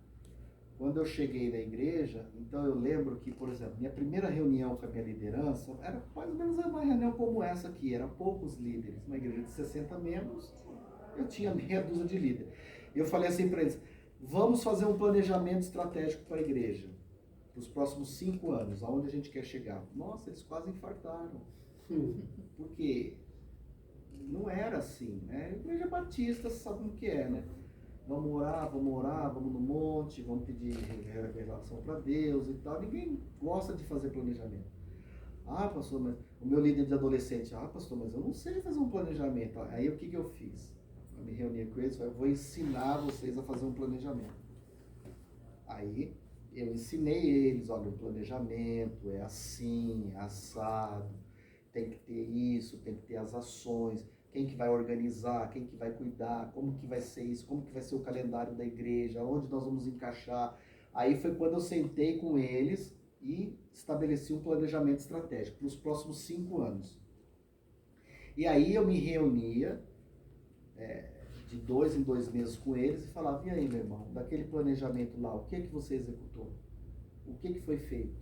B: quando eu cheguei na igreja, então eu lembro que, por exemplo, minha primeira reunião com a minha liderança era mais ou menos uma reunião como essa aqui, eram poucos líderes, uma igreja de 60 membros, eu tinha meia dúzia de líderes. E eu falei assim para eles, vamos fazer um planejamento estratégico para a igreja, para os próximos 5 anos, aonde a gente quer chegar. Nossa, eles quase infartaram, porque não era assim, né? A igreja batista, você sabe como que é, né? Vamos orar, vamos no monte, vamos pedir revelação para Deus e tal. Ninguém gosta de fazer planejamento. Pastor, mas o meu líder de adolescente, pastor, mas eu não sei fazer um planejamento. Aí o que eu fiz? Eu me reuni com eles, eu vou ensinar vocês a fazer um planejamento. Aí eu ensinei eles, olha, o planejamento é assim, é assado, tem que ter isso, tem que ter as ações, quem que vai organizar, quem que vai cuidar, como que vai ser isso, como que vai ser o calendário da igreja, onde nós vamos encaixar. Aí foi quando eu sentei com eles e estabeleci um planejamento estratégico para os próximos 5 anos. E aí eu me reunia de 2 em 2 meses com eles e falava, e aí, meu irmão, daquele planejamento lá, o que você executou? O que foi feito?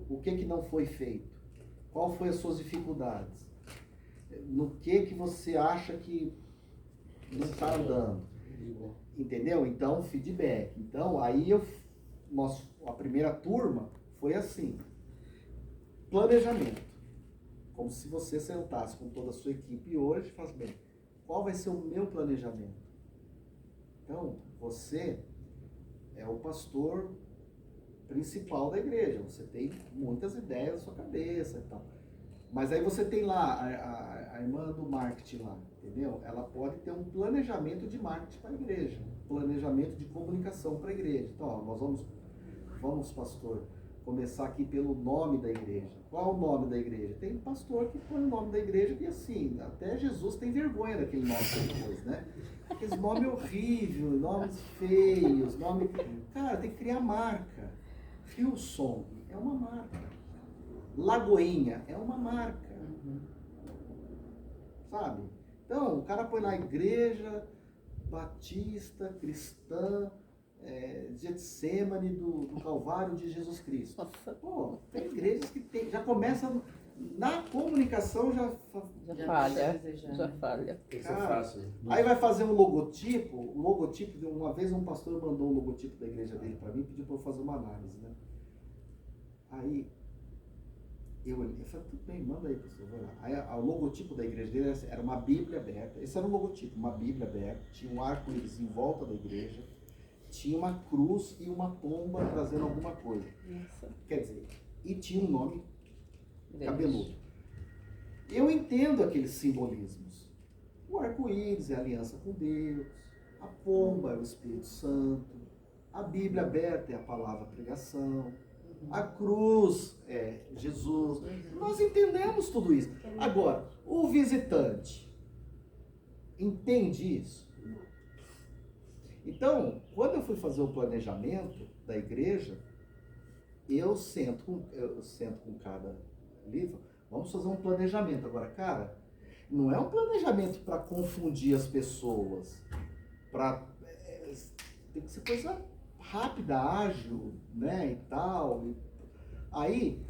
B: O que não foi feito? Qual foi as suas dificuldades? No que você acha que não está andando? Entendeu? Então, feedback. Então, aí a primeira turma foi assim, planejamento. Como se você sentasse com toda a sua equipe hoje e falasse, bem, qual vai ser o meu planejamento? Então, você é o pastor principal da igreja, você tem muitas ideias na sua cabeça e tal. Mas aí você tem lá a irmã do marketing lá, entendeu? Ela pode ter um planejamento de marketing para a igreja, planejamento de comunicação para a igreja. Então, ó, nós vamos, pastor, começar aqui pelo nome da igreja. Qual é o nome da igreja? Tem pastor que põe o nome da igreja que assim, até Jesus tem vergonha daquele nome depois, né? Aqueles nomes horríveis, nomes feios, Cara, tem que criar marca. Hillsong é uma marca. Lagoinha é uma marca. Sabe? Então, o cara põe lá Igreja Batista Cristã Getsêmani do Calvário de Jesus Cristo.
C: Nossa.
B: Pô, tem igrejas que já começam na comunicação, já
C: falha. Já falha.
E: Tem que ser
B: Cara,
E: fácil.
B: Aí vai fazer um logotipo, uma vez um pastor mandou um logotipo da igreja dele para mim, pediu para eu fazer uma análise, né? Aí eu falei, tudo bem, manda aí, pastor, vai lá. Aí o logotipo da igreja dele era uma Bíblia aberta, esse era um logotipo, uma Bíblia aberta, tinha um arco-íris em volta da igreja, tinha uma cruz e uma pomba trazendo alguma coisa.
C: Nossa.
B: Quer dizer, e tinha um nome cabeludo. Eu entendo aqueles simbolismos. O arco-íris é a aliança com Deus, a pomba é o Espírito Santo, a Bíblia aberta é a palavra pregação, a cruz é Jesus. Nós entendemos tudo isso. Agora, o visitante entende isso? Então, quando eu fui fazer o planejamento da igreja, eu sento com cada livro, vamos fazer um planejamento. Agora, cara, não é um planejamento para confundir as pessoas, tem que ser coisa rápida, ágil, né, e tal. Aí,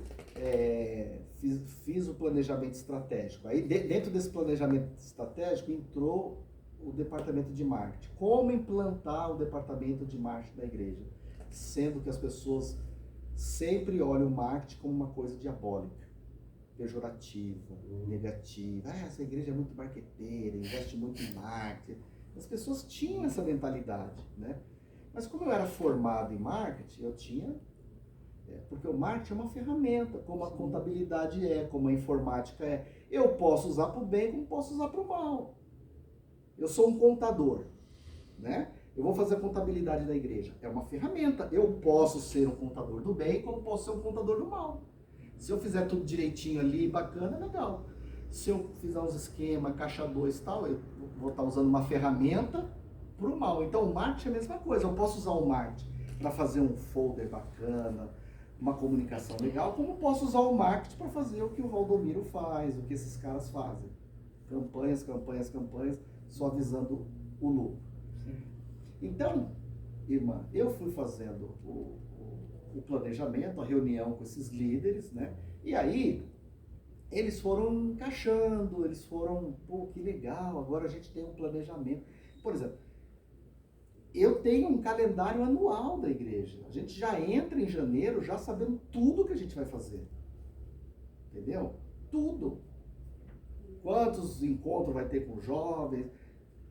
B: fiz o planejamento estratégico. Aí, dentro desse planejamento estratégico, entrou o departamento de marketing. Como implantar o departamento de marketing da igreja? Sendo que as pessoas sempre olham o marketing como uma coisa diabólica, pejorativa, negativa. Essa igreja é muito marqueteira, investe muito em marketing. As pessoas tinham essa mentalidade, né? Mas como eu era formado em marketing, eu tinha... porque o marketing é uma ferramenta, como a contabilidade como a informática é. Eu posso usar para o bem, como posso usar para o mal. Eu sou um contador, né? Eu vou fazer a contabilidade da igreja. É uma ferramenta. Eu posso ser um contador do bem, como posso ser um contador do mal. Se eu fizer tudo direitinho ali, bacana, é legal. Se eu fizer uns esquemas, caixa 2 e tal, eu vou estar usando uma ferramenta para o mal. Então, o marketing é a mesma coisa. Eu posso usar o marketing para fazer um folder bacana, uma comunicação legal, como posso usar o marketing para fazer o que o Valdomiro faz, o que esses caras fazem. Campanhas, só visando o lucro. Então, irmã, eu fui fazendo o planejamento, a reunião com esses líderes, né? E aí, eles foram encaixando, pô, que legal, agora a gente tem um planejamento. Por exemplo, eu tenho um calendário anual da igreja. A gente já entra em janeiro já sabendo tudo que a gente vai fazer. Entendeu? Tudo. Quantos encontros vai ter com jovens.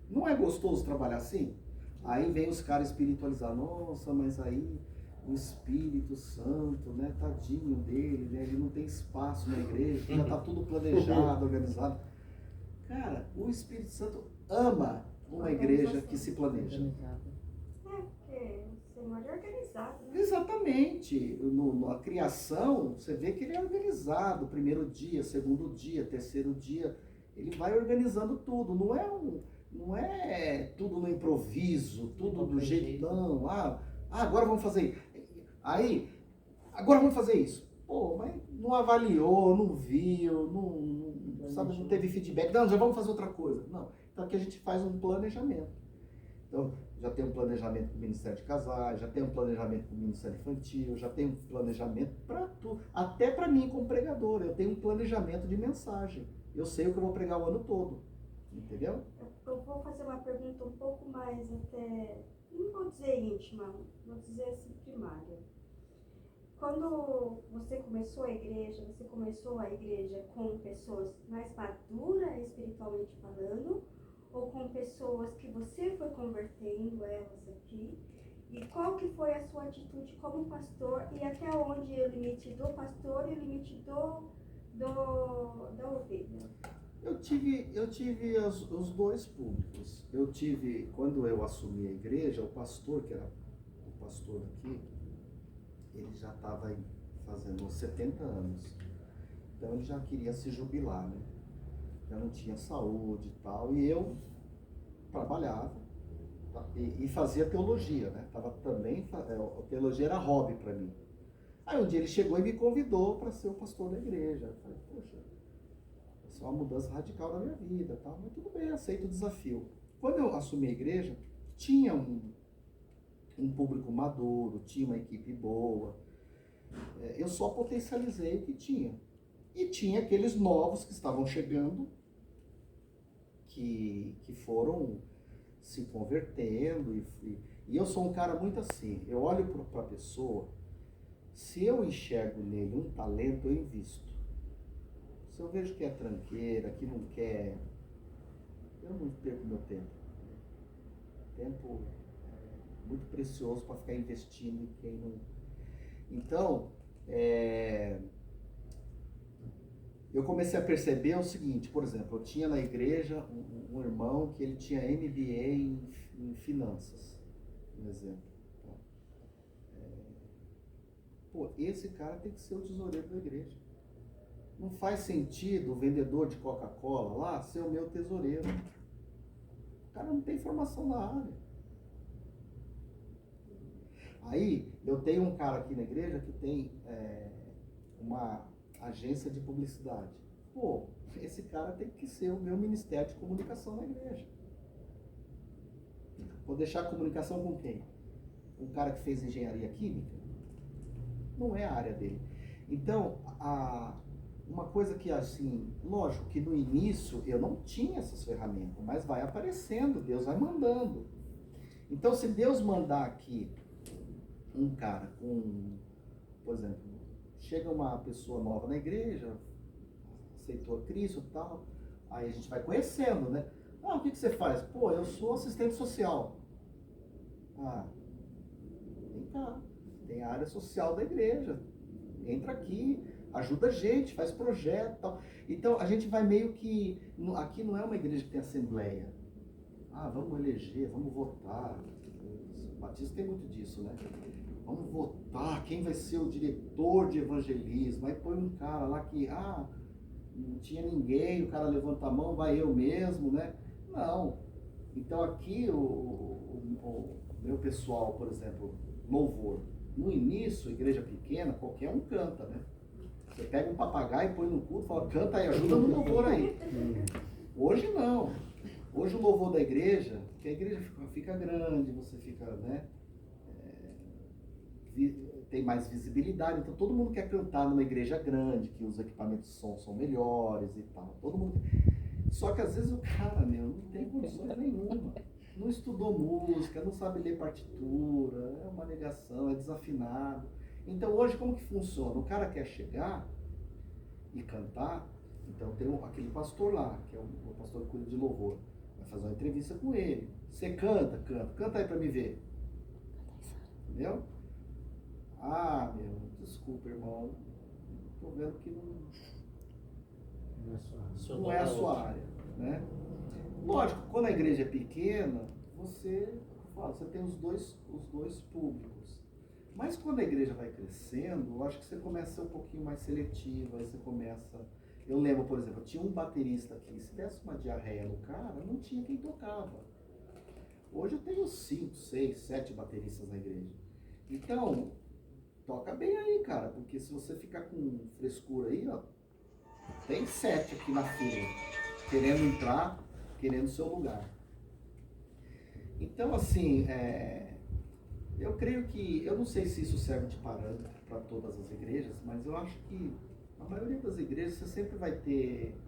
B: Não é gostoso trabalhar assim? Aí vem os caras espiritualizar. Nossa, mas aí o Espírito Santo, né? Tadinho dele, né? Ele não tem espaço na igreja, já está tudo planejado, organizado. Cara, o Espírito Santo ama uma igreja que se planeja.
G: Porque o Senhor é organizado, né?
B: Exatamente. Na criação, você vê que ele é organizado. Primeiro dia, segundo dia, terceiro dia. Ele vai organizando tudo. Não é tudo no improviso, tudo do jeito. Não. Agora vamos fazer. Aí, Agora vamos fazer isso. Pô, mas não avaliou, não viu, sabe, não teve feedback. Não, já vamos fazer outra coisa. Não. Então aqui a gente faz um planejamento. Então, já tem um planejamento para o Ministério de Casais, já tem um planejamento para o Ministério Infantil, já tem um planejamento para tudo. Até para mim como pregador, eu tenho um planejamento de mensagem. Eu sei o que eu vou pregar o ano todo. Entendeu?
G: Eu vou fazer uma pergunta um pouco mais até, não vou dizer íntima, vou dizer assim primária. Quando você começou a igreja com pessoas mais maduras espiritualmente falando, ou com pessoas que você foi convertendo elas aqui? E qual que foi a sua atitude como pastor e até onde é o limite do pastor e o limite da ovelha?
B: Eu tive os dois públicos. Quando eu assumi a igreja, o pastor, que era o pastor aqui, ele já estava fazendo 70 anos. Então ele já queria se jubilar, né? Já não tinha saúde e tal. E eu trabalhava e fazia teologia, né? A teologia era hobby para mim. Aí um dia ele chegou e me convidou para ser o pastor da igreja. Eu falei, poxa, isso é uma mudança radical na minha vida, tá? Mas tudo bem, aceito o desafio. Quando eu assumi a igreja, tinha um público maduro, tinha uma equipe boa. Eu só potencializei o que tinha. E tinha aqueles novos que estavam chegando, que foram se convertendo. E eu sou um cara muito assim, eu olho para a pessoa, se eu enxergo nele um talento, eu invisto. Se eu vejo que é tranqueira, que não quer, eu não perco meu tempo. Tempo muito precioso para ficar investindo em quem não... Então, eu comecei a perceber o seguinte, por exemplo, eu tinha na igreja um irmão que ele tinha MBA em finanças, por exemplo. Pô, esse cara tem que ser o tesoureiro da igreja. Não faz sentido o vendedor de Coca-Cola lá ser o meu tesoureiro. O cara não tem formação na área. Aí, eu tenho um cara aqui na igreja que tem uma agência de publicidade. Pô, esse cara tem que ser o meu ministério de comunicação na igreja. Vou deixar a comunicação com quem? Um cara que fez engenharia química? Não é a área dele. Então, uma coisa que, assim, lógico que no início eu não tinha essas ferramentas, mas vai aparecendo, Deus vai mandando. Então, se Deus mandar aqui um cara com, por exemplo, chega uma pessoa nova na igreja, aceitou a Cristo e tal, aí a gente vai conhecendo, né? Ah, o que você faz? Pô, eu sou assistente social. Ah, vem cá, tem a área social da igreja, entra aqui, ajuda a gente, faz projeto e tal. Então, a gente vai meio que, aqui não é uma igreja que tem assembleia. Ah, vamos eleger, vamos votar. O Batista tem muito disso, né? Vamos votar quem vai ser o diretor de evangelismo. Aí põe um cara lá que, não tinha ninguém, o cara levanta a mão, vai eu mesmo, né? Não. Então aqui o meu pessoal, por exemplo, louvor. No início, igreja pequena, qualquer um canta, né? Você pega um papagaio e põe no culto e fala, canta aí, ajuda no louvor aí. Hoje não. Hoje o louvor da igreja, que a igreja fica grande, você fica, né? Tem mais visibilidade, então todo mundo quer cantar numa igreja grande, que os equipamentos de som são melhores e tal. Todo mundo. Só que às vezes o cara, não tem condições nenhuma. Não estudou música, não sabe ler partitura, é uma negação, é desafinado. Então hoje como que funciona? O cara quer chegar e cantar, então tem aquele pastor lá, que é o pastor que cuida de louvor. Vai fazer uma entrevista com ele. Você canta aí pra me ver. Entendeu? Desculpa, irmão. Tô vendo que não é a sua área, né? Lógico, quando a igreja é pequena, você tem os dois públicos. Mas quando a igreja vai crescendo, eu acho que você começa a ser um pouquinho mais seletivo, aí você começa... Eu lembro, por exemplo, tinha um baterista aqui, se desse uma diarreia no cara, não tinha quem tocava. Hoje eu tenho 5, 6, 7 bateristas na igreja. Então toca bem aí, cara, porque se você ficar com frescura aí, ó, tem 7 aqui na fila, querendo entrar, querendo seu lugar. Então, assim, eu creio que, eu não sei se isso serve de parâmetro para todas as igrejas, mas eu acho que a maioria das igrejas você sempre vai ter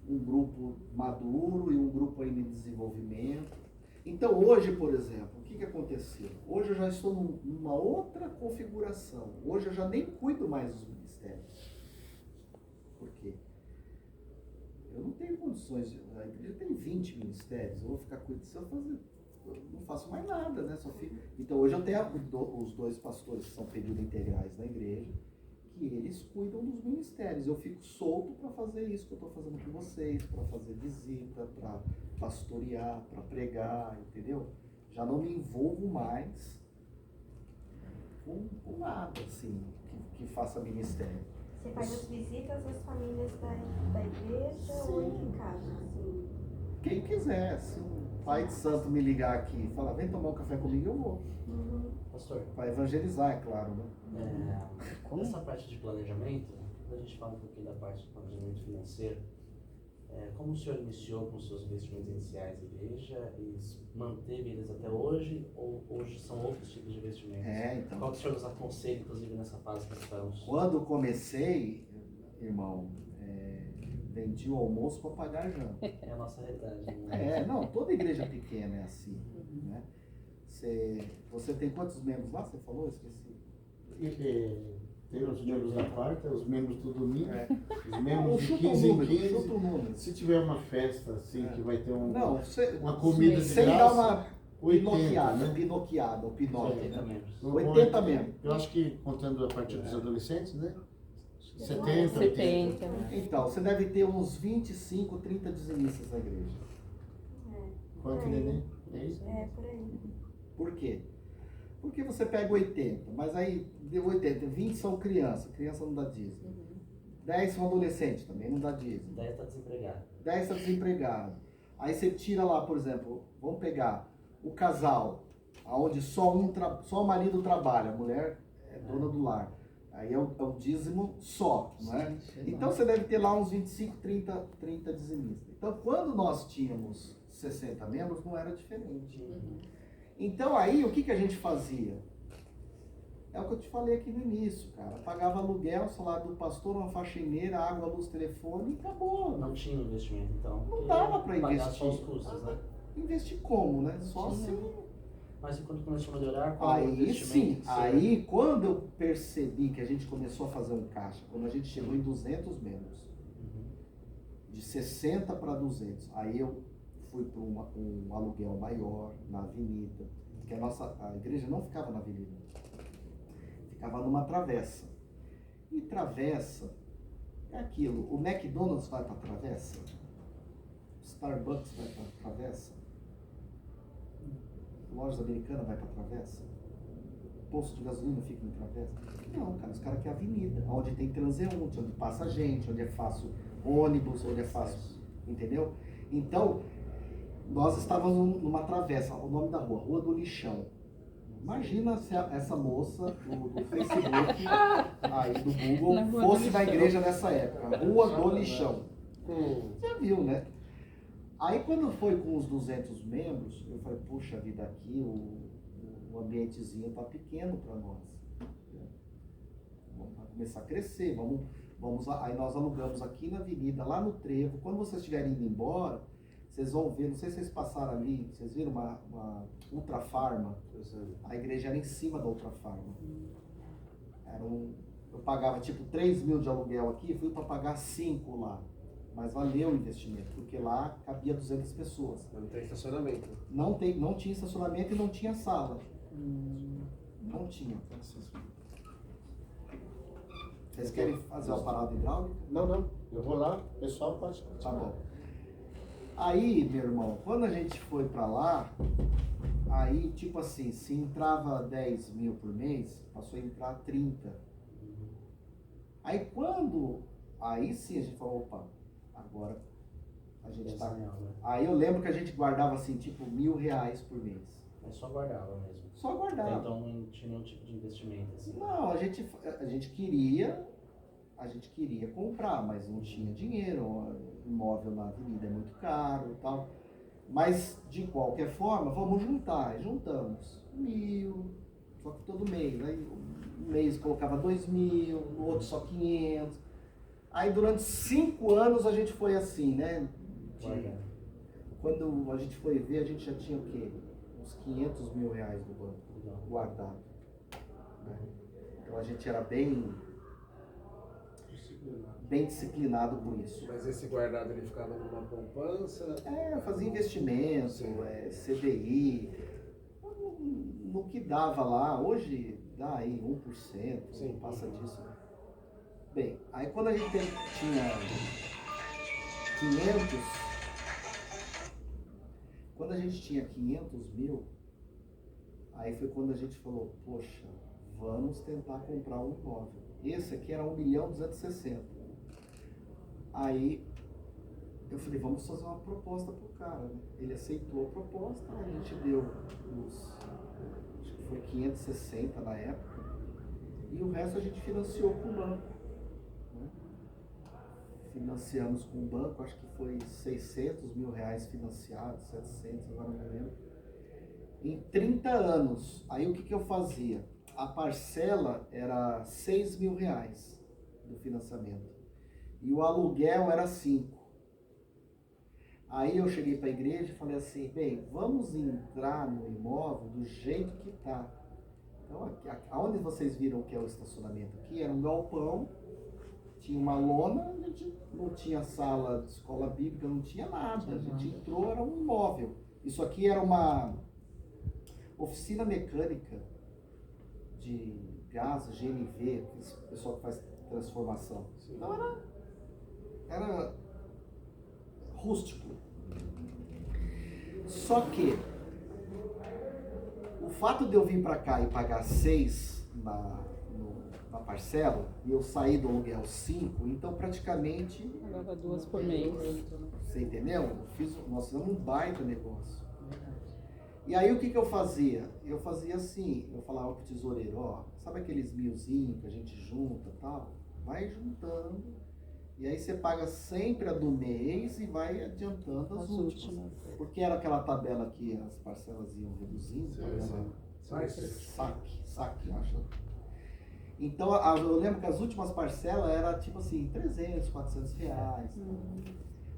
B: um grupo maduro e um grupo ainda em desenvolvimento. Então hoje, por exemplo, o que aconteceu? Hoje eu já estou numa outra configuração. Hoje eu já nem cuido mais dos ministérios. Por quê? Eu não tenho condições, a igreja tem 20 ministérios, eu vou ficar cuidando, eu não faço mais nada, né? Só fico... Então hoje eu tenho os 2 pastores que são período integrais da igreja, que eles cuidam dos ministérios. Eu fico solto para fazer isso que eu estou fazendo com vocês, para fazer visita, para pastorear, para pregar, entendeu? Já não me envolvo mais com nada, assim, que faça ministério.
G: Você faz as visitas às famílias da igreja ou em casa? Assim?
B: Quem quiser, se um pai de santo me ligar aqui e falar, vem tomar um café comigo, eu vou.
D: Pastor,
B: Para evangelizar, é claro, né?
D: essa parte de planejamento, quando a gente fala um pouquinho da parte de planejamento financeiro, como o senhor iniciou com os seus investimentos iniciais na igreja e manteve eles até hoje, ou hoje são outros tipos de investimentos?
B: Então.
D: Qual que o senhor nos aconselha, inclusive, nessa fase que estamos?
B: Quando comecei, irmão, vendi o almoço para pagar a janta.
D: É a nossa realidade, né?
B: Não, toda igreja pequena é assim, né? Você tem quantos membros lá? Você falou? Eu esqueci.
A: Tem os membros da quarta, os membros do domingo, os membros de
B: Chuta
A: 15 em
B: número,
A: 15.
B: chuta o número.
A: Se tiver uma festa assim, que vai ter
B: Não,
A: uma comida de
B: sem dar
A: graça,
B: uma
A: 80, né?
B: pinoqueada, ou pinóquio,
D: 80
B: né?
D: membros.
B: 80 membros.
A: Eu acho que contando a partir dos adolescentes, né? 70, 80.
C: 70.
B: Então, você deve ter uns 25, 30 dizimistas na igreja.
A: Quanto, Nenê? É isso?
G: Por aí.
B: Por quê? Porque você pega 80, mas aí deu 80, 20 são criança não dá dízimo. 10 são adolescentes, também não dá dízimo.
D: 10 está desempregado.
B: 10 está desempregado. Aí você tira lá, por exemplo, vamos pegar o casal, onde só o marido trabalha, a mulher é dona do lar. Aí é o dízimo só, não é? Então você deve ter lá uns 25, 30 dizimistas. Então quando nós tínhamos 60 membros, não era diferente. Então aí o que a gente fazia? É o que eu te falei aqui no início, cara. Pagava aluguel, salário do pastor, uma faxineira, água, luz, telefone e acabou.
D: Não tinha investimento, então.
B: Não dava para
D: pagar
B: investir.
D: só os custos, né?
B: Investir como, né? Só assim.
D: Mas e quando começou a melhorar, qual o
B: Aí
D: investimento?
B: sim, aí quando eu percebi que a gente começou a fazer um caixa, quando a gente chegou em 200 membros, de 60 para 200, aí eu fui para um aluguel maior na avenida, porque a igreja não ficava na avenida, ficava numa travessa. E travessa é aquilo, o McDonald's vai para a travessa, o Starbucks vai para a travessa, lojas americanas vai para a travessa, posto de gasolina fica em travessa. Não, cara, os caras querem avenida, onde tem transeunte, onde passa gente, onde é fácil ônibus, onde é fácil, entendeu? Então, nós estávamos numa travessa, o nome da Rua do Lixão. Imagina se essa moça do Facebook, aí do Google, fosse na igreja nessa época, Rua do Lixão. Já viu, né? Aí quando foi com os 200 membros, eu falei, puxa vida, aqui o ambientezinho tá pequeno para nós. Vamos começar a crescer, aí nós alugamos aqui na avenida, lá no Trevo. Quando vocês estiverem indo embora, vocês vão ver, não sei se vocês passaram ali, vocês viram uma Ultra Farma? A igreja era em cima da Ultra Farma. Eu pagava tipo 3 mil de aluguel aqui, fui para pagar 5 lá. Mas valeu o investimento, porque lá cabia 200 pessoas.
E: Mas não tem estacionamento.
B: Não tinha estacionamento e não tinha sala. Não tinha. Vocês querem fazer uma parada hidráulica?
A: Não. Eu vou lá, o pessoal pode
B: Tá bom. Aí, meu irmão, quando a gente foi pra lá, aí, tipo assim, se entrava 10 mil por mês, passou a entrar 30. Aí sim a gente falou, opa, agora a gente tá... Aí eu lembro que a gente guardava assim, tipo, R$1.000 por mês.
D: Mas só guardava mesmo.
B: Só guardava.
D: Então não tinha nenhum tipo de investimento assim.
B: Não, a gente queria comprar, mas não tinha dinheiro. O imóvel na avenida é muito caro e tal. Mas, de qualquer forma, vamos juntar. E juntamos 1.000, só que todo mês. Aí um mês colocava 2.000, no outro só 500. Aí durante 5 anos a gente foi assim, né?
D: Guardando.
B: Quando a gente foi ver, a gente já tinha o quê? Uns 500 mil reais no banco
D: Legal.
B: guardado. Né? Então a gente era bem disciplinado por isso.
E: Mas esse guardado ele ficava numa poupança?
B: Fazia investimento, CDI, no que dava lá. Hoje dá aí 1%,
E: Sim.
B: não passa disso. Né? Bem, aí quando a gente tinha 500 mil, aí foi quando a gente falou, poxa, vamos tentar comprar um imóvel. Esse aqui era 1.260.000. Aí eu falei, vamos fazer uma proposta pro cara, né? Ele aceitou a proposta, a gente deu acho que foi 560 na época, e o resto a gente financiou com o banco. Né? Financiamos com o banco, acho que foi 600 mil reais financiados, 700, agora não lembro. Em 30 anos, aí o que eu fazia? A parcela era 6 mil reais do financiamento. E o aluguel era 5. Aí eu cheguei para a igreja e falei assim, bem, vamos entrar no imóvel do jeito que está. Então, aonde vocês viram que é o estacionamento aqui, era um galpão, tinha uma lona, a gente não tinha sala de escola bíblica, não tinha nada. A gente entrou, era um imóvel. Isso aqui era uma oficina mecânica de gás, GNV, o pessoal que faz transformação.
E: Sim.
B: Então era rústico. Só que o fato de eu vir para cá e pagar 6 na parcela e eu sair do aluguel 5, então praticamente
C: Pagava 2 por mês.
B: você entendeu? Nós fizemos um baita negócio. E aí o que eu fazia? Eu fazia assim, eu falava pro tesoureiro, ó, sabe aqueles milzinhos que a gente junta e tal? Vai juntando, e aí você paga sempre a do mês e vai adiantando as últimas. Porque era aquela tabela que as parcelas iam reduzindo, saque, eu acho. Então eu lembro que as últimas parcelas era tipo assim, 300, 400 reais.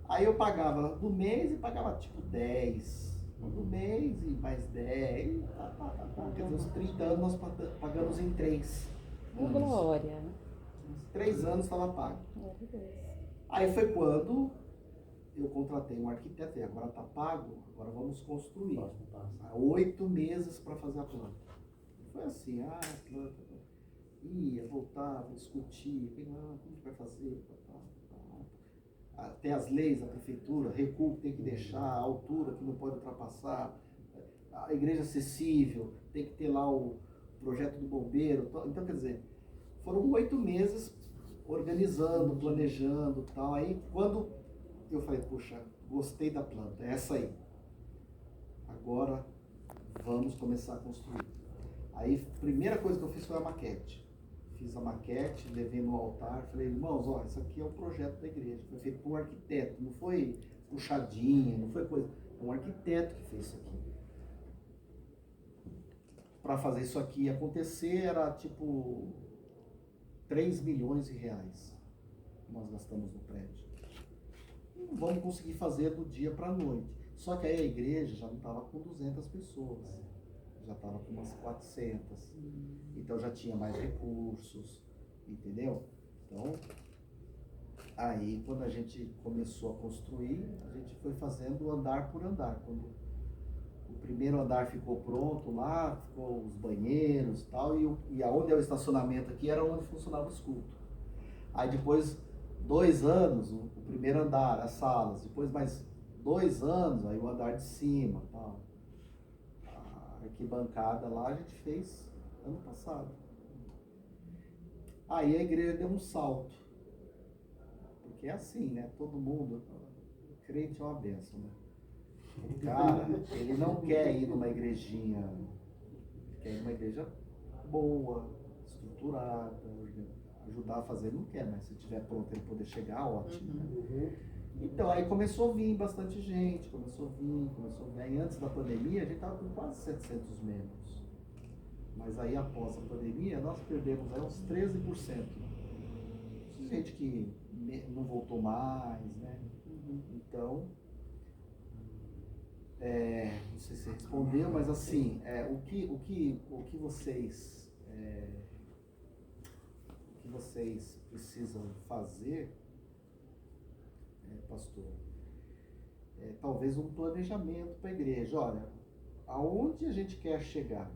B: Aí eu pagava do mês e pagava tipo 10 do mês e mais 10. Quer dizer, uns 30 anos nós pagamos em 3.
C: Glória.
B: Uns 3 anos estava pago. Aí foi quando eu contratei um arquiteto e agora está pago, agora vamos construir. 8 meses para fazer a planta. Foi assim, a planta ia, voltava, discutia, como a gente vai fazer? Até as leis da prefeitura, recuo que tem que deixar, a altura que não pode ultrapassar, a igreja acessível, tem que ter lá o projeto do bombeiro. Então, quer dizer, foram 8 meses organizando, planejando e tal. Aí, quando eu falei, puxa, gostei da planta, é essa aí. Agora, vamos começar a construir. Aí, a primeira coisa que eu fiz foi a maquete. Fiz a maquete, levei no altar, falei, irmãos, ó, isso aqui é o projeto da igreja. Foi feito por um arquiteto, não foi puxadinha, não foi coisa. É um arquiteto que fez isso aqui. Para fazer isso aqui acontecer, era tipo 3 milhões de reais que nós gastamos no prédio. Não vamos conseguir fazer do dia para a noite. Só que aí a igreja já não estava com 200 pessoas. Já estava com umas 400, então já tinha mais recursos, entendeu? Então, aí quando a gente começou a construir, a gente foi fazendo andar por andar. Quando o primeiro andar ficou pronto lá, ficou os banheiros e tal, e aonde é o estacionamento aqui era onde funcionava os cultos. Aí depois, 2 anos, o primeiro andar, as salas, depois mais 2 anos, aí o andar de cima e tal. Arquibancada lá a gente fez ano passado. Aí a igreja deu um salto. Porque é assim, né? Todo mundo, crente é uma bênção, né? O cara, ele não quer ir numa igrejinha, ele quer ir numa igreja boa, estruturada, ajudar a fazer, ele não quer, mas se tiver pronto ele poder chegar, ótimo. Né? Então, aí começou a vir bastante gente, começou a vir. Aí antes da pandemia, a gente estava com quase 700 membros. Mas aí após a pandemia, nós perdemos aí uns 13%. Gente que não voltou mais, né? Então, não sei se você respondeu, mas assim, o que vocês precisam fazer, pastor, talvez um planejamento para a igreja. Olha, aonde a gente quer chegar?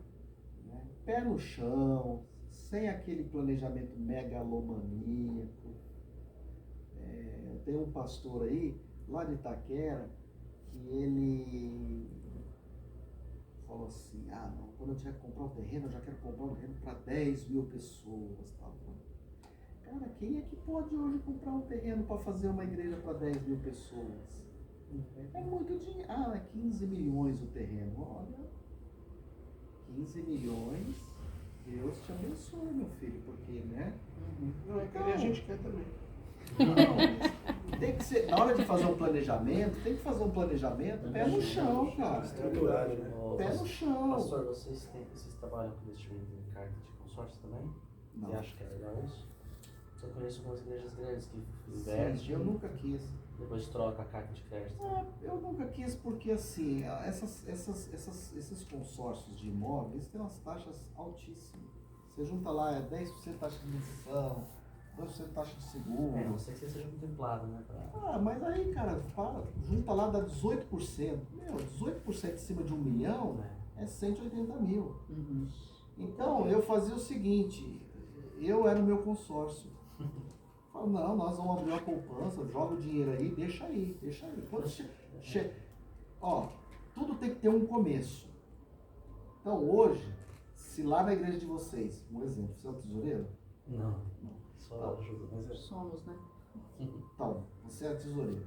B: Né? Pé no chão, sem aquele planejamento megalomaníaco. Tem um pastor aí, lá de Itaquera, que ele falou assim, não, quando eu tiver que comprar um terreno, eu já quero comprar um terreno para 10 mil pessoas. Tal. Cara, quem é que pode hoje comprar um terreno para fazer uma igreja para 10 mil pessoas? É muito dinheiro. É 15 milhões o terreno. Olha, 15 milhões, Deus te abençoe, meu filho, porque, né?
E: Não, é que a gente quer também.
B: Não, tem que ser, na hora de fazer um planejamento, tem que fazer um planejamento pé no chão, cara.
E: Estruturado, né?
B: Pé no chão.
D: Pastor, vocês trabalham com investimento em carta de consórcio também?
B: Não.
D: Você acha que é legal isso? Eu conheço algumas igrejas grandes que
B: Sim,
D: investem,
B: eu nunca quis.
D: depois troca a carta de crédito.
B: Eu nunca quis porque, assim, esses consórcios de imóveis têm umas taxas altíssimas. Você junta lá, 10% taxa de isenção, 2% taxa de seguro.
D: Não sei que você seja contemplado, né?
B: Mas aí, cara, junta lá, dá 18%. Meu, 18% em cima de 1 milhão é 180 mil. Então, eu fazia o seguinte, eu era o meu consórcio. Falo, não, nós vamos abrir uma poupança, joga o dinheiro aí, deixa aí. Quando tudo tem que ter um começo. Então hoje, se lá na igreja de vocês, um exemplo, você é o tesoureiro?
D: Não. Só ajuda, mas
C: Somos, né?
B: Então, você é tesoureiro.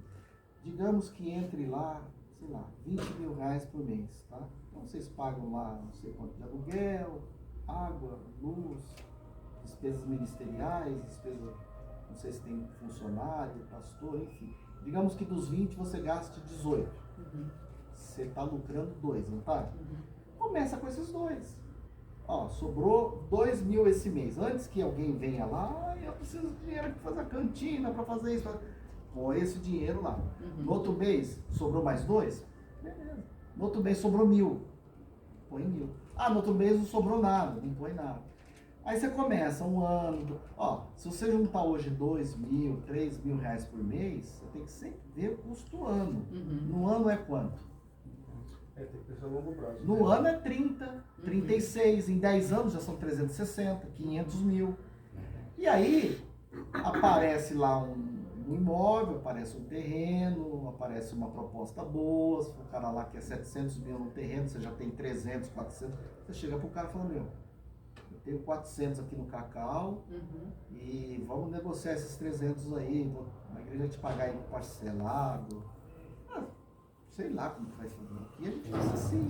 B: Digamos que entre lá, sei lá, 20 mil reais por mês, tá? Então vocês pagam lá, não sei quanto de aluguel, água, luz, despesas ministeriais, não sei se tem funcionário, pastor, enfim. Digamos que dos 20 você gaste 18. Você está lucrando 2, não tá? Começa com esses 2. Sobrou 2 mil esse mês. Antes que alguém venha lá, eu preciso de dinheiro para fazer a cantina, para fazer isso. Põe esse dinheiro lá. No outro mês, sobrou mais 2? Beleza. No outro mês, sobrou 1.000. Põe 1.000. No outro mês não sobrou nada, não põe nada. Aí você começa um ano, se você juntar hoje 2 mil, 3 mil reais por mês, você tem que sempre ver o custo ano. No ano é quanto?
E: Tem que pensar no longo prazo.
B: No ano é 30, 36, em 10 anos já são 360, 500 mil. E aí aparece lá um imóvel, aparece um terreno, aparece uma proposta boa, se o cara lá quer 700 mil no terreno, você já tem 300, 400, você chega pro cara e fala, eu tenho 400 aqui no Cacau e vamos negociar esses 300 aí, a igreja vai te pagar aí parcelado. Sei lá como vai fazer aqui, a gente faz assim.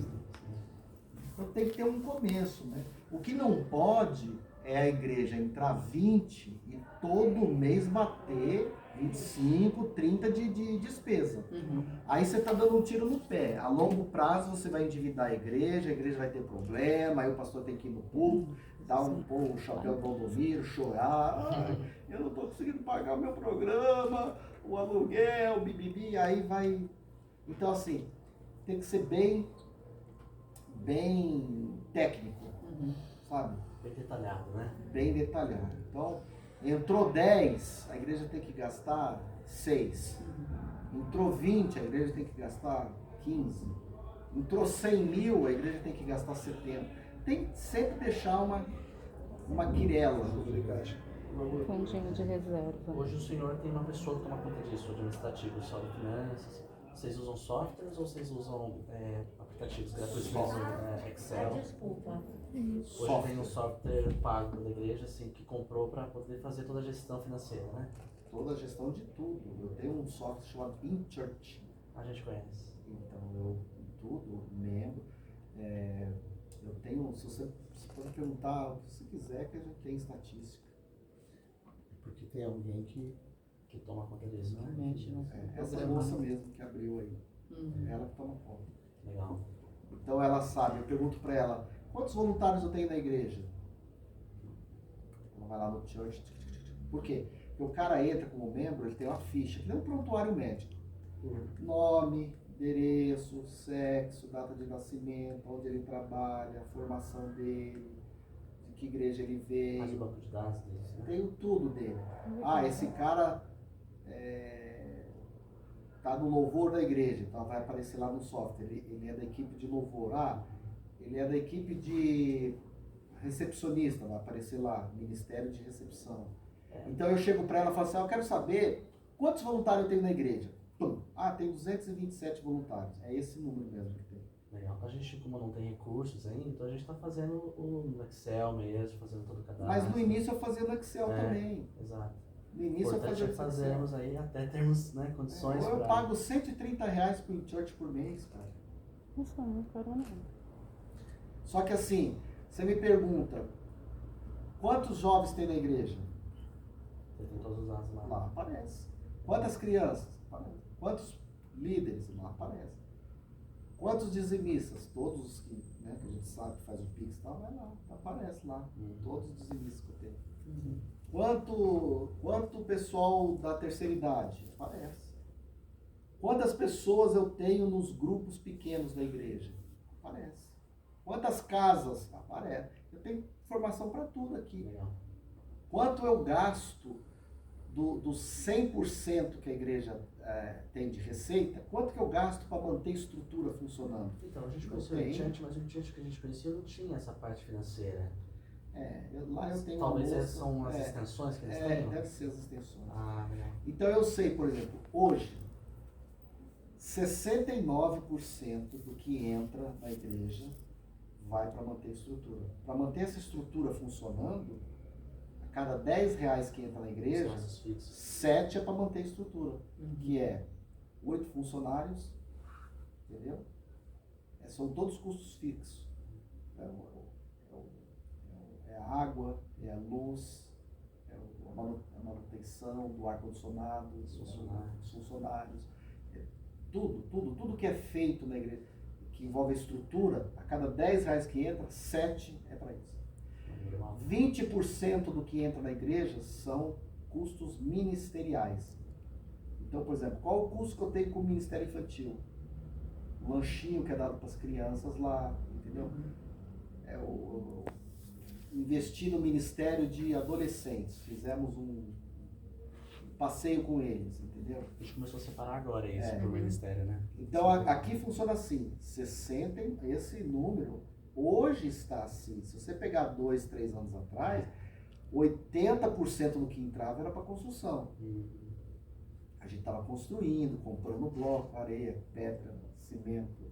B: Então tem que ter um começo, né? O que não pode é a igreja entrar 20 e todo mês bater 25, 30 de despesa. Aí você está dando um tiro no pé. A longo prazo você vai endividar a igreja vai ter problema, aí o pastor tem que ir no público, dar o chapéu do Valdomiro, chorar. Eu não estou conseguindo pagar o meu programa, o aluguel, o bibibi, aí vai. Então assim, tem que ser bem técnico, sabe?
D: Bem detalhado, né?
B: Bem detalhado. Então, entrou 10, a igreja tem que gastar 6. Entrou 20, a igreja tem que gastar 15. Entrou 100 mil, a igreja tem que gastar 70. Tem que sempre deixar uma quirela.
C: Fundinho de reserva.
D: Hoje o senhor tem uma pessoa que toma conta disso, administrativo, só de finanças. Vocês usam softwares ou vocês usam aplicativos gratuitos como Excel?
F: Desculpa.
D: Hoje tem um software pago da igreja, assim, que comprou para poder fazer toda a gestão financeira, né?
B: Toda a gestão de tudo. Eu tenho um software chamado InChurch.
D: A gente conhece.
B: Então, eu, tudo, membro, eu tenho, se você pode perguntar o que você quiser, que a gente tem estatística.
A: Porque tem alguém que
D: Que toma conta disso, né?
C: Realmente, não sei.
B: Essa
C: Programa.
B: moça mesmo que abriu aí,
C: Uhum.
B: ela que toma conta.
D: Legal.
B: Então ela sabe, eu pergunto para ela, quantos voluntários eu tenho na igreja? Ela vai lá no church. Por quê? Porque o cara entra como membro, ele tem uma ficha, que nem um prontuário médico. Nome, endereço, sexo, data de nascimento, onde ele trabalha, a formação dele, de que igreja ele
D: Faz o
B: veio.
D: banco de dados deles, né?
B: Tenho tudo dele. Ah, esse cara tá no louvor da igreja, então vai aparecer lá no software. Ele é da equipe de louvor. Ah, ele é da equipe de recepcionista, vai aparecer lá, Ministério de Recepção. Então eu chego para ela e falo assim, eu quero saber quantos voluntários eu tenho na igreja. Pum. Ah, tem 227 voluntários. É esse número mesmo que tem.
D: Legal. A gente, como não tem recursos ainda, então a gente está fazendo no Excel mesmo, fazendo todo o cadastro.
B: Mas no início eu fazia no Excel também.
D: Exato.
B: No início eu
D: Importante
B: fazia
D: é
B: no Excel.
D: fazermos aí até termos, né, condições
B: Eu
D: para...
B: pago R$130 por church por mês, cara.
C: Nossa, não quero não.
B: Só que assim, você me pergunta, quantos jovens tem na igreja?
D: Você tem todos os dados lá.
B: Lá aparece. Quantas crianças? Aparece. Quantos líderes? Lá aparece. Quantos dizimistas? Todos os que, né, que a gente sabe que faz o Pix e tal, vai lá, aparece lá. Todos os dizimistas que eu tenho. Quanto pessoal da terceira idade? Aparece. Quantas pessoas eu tenho nos grupos pequenos da igreja? Aparece. Quantas casas? Aparece. Eu tenho informação para tudo aqui.
D: Legal.
B: Quanto eu gasto dos 100% que a igreja tem de receita, quanto que eu gasto para manter a estrutura funcionando?
D: Então, a gente conheceu o Church, mas o Church que a gente conhecia não tinha essa parte financeira.
B: Lá eu tenho
D: Talvez
B: uma
D: essas
B: moça,
D: são as extensões que eles têm?
B: deve ser as extensões.
D: Ah, legal.
B: Então eu sei, por exemplo, hoje, 69% do que entra na igreja vai para manter a estrutura. Para manter essa estrutura funcionando, a cada R$10 que entra na igreja,
D: São esses fixos.
B: 7 é para manter a estrutura, que é 8 funcionários, entendeu? São todos custos fixos. É a água, é a luz, é a manutenção do ar-condicionado, dos funcionários. Tudo que é feito na igreja, que envolve a estrutura, a cada R$10 que entra, 7 é para isso. 20% do que entra na igreja são custos ministeriais. Então, por exemplo, qual o custo que eu tenho com o Ministério Infantil? O lanchinho que é dado para as crianças lá, entendeu? Investir no Ministério de Adolescentes. Fizemos um passeio com eles, entendeu?
D: A gente começou a separar agora isso por ministério, né?
B: Então aqui funciona assim, 60, esse número hoje está assim. Se você pegar 2, 3 anos atrás, 80% do que entrava era para construção. A gente estava construindo, comprando bloco, areia, pedra, cimento.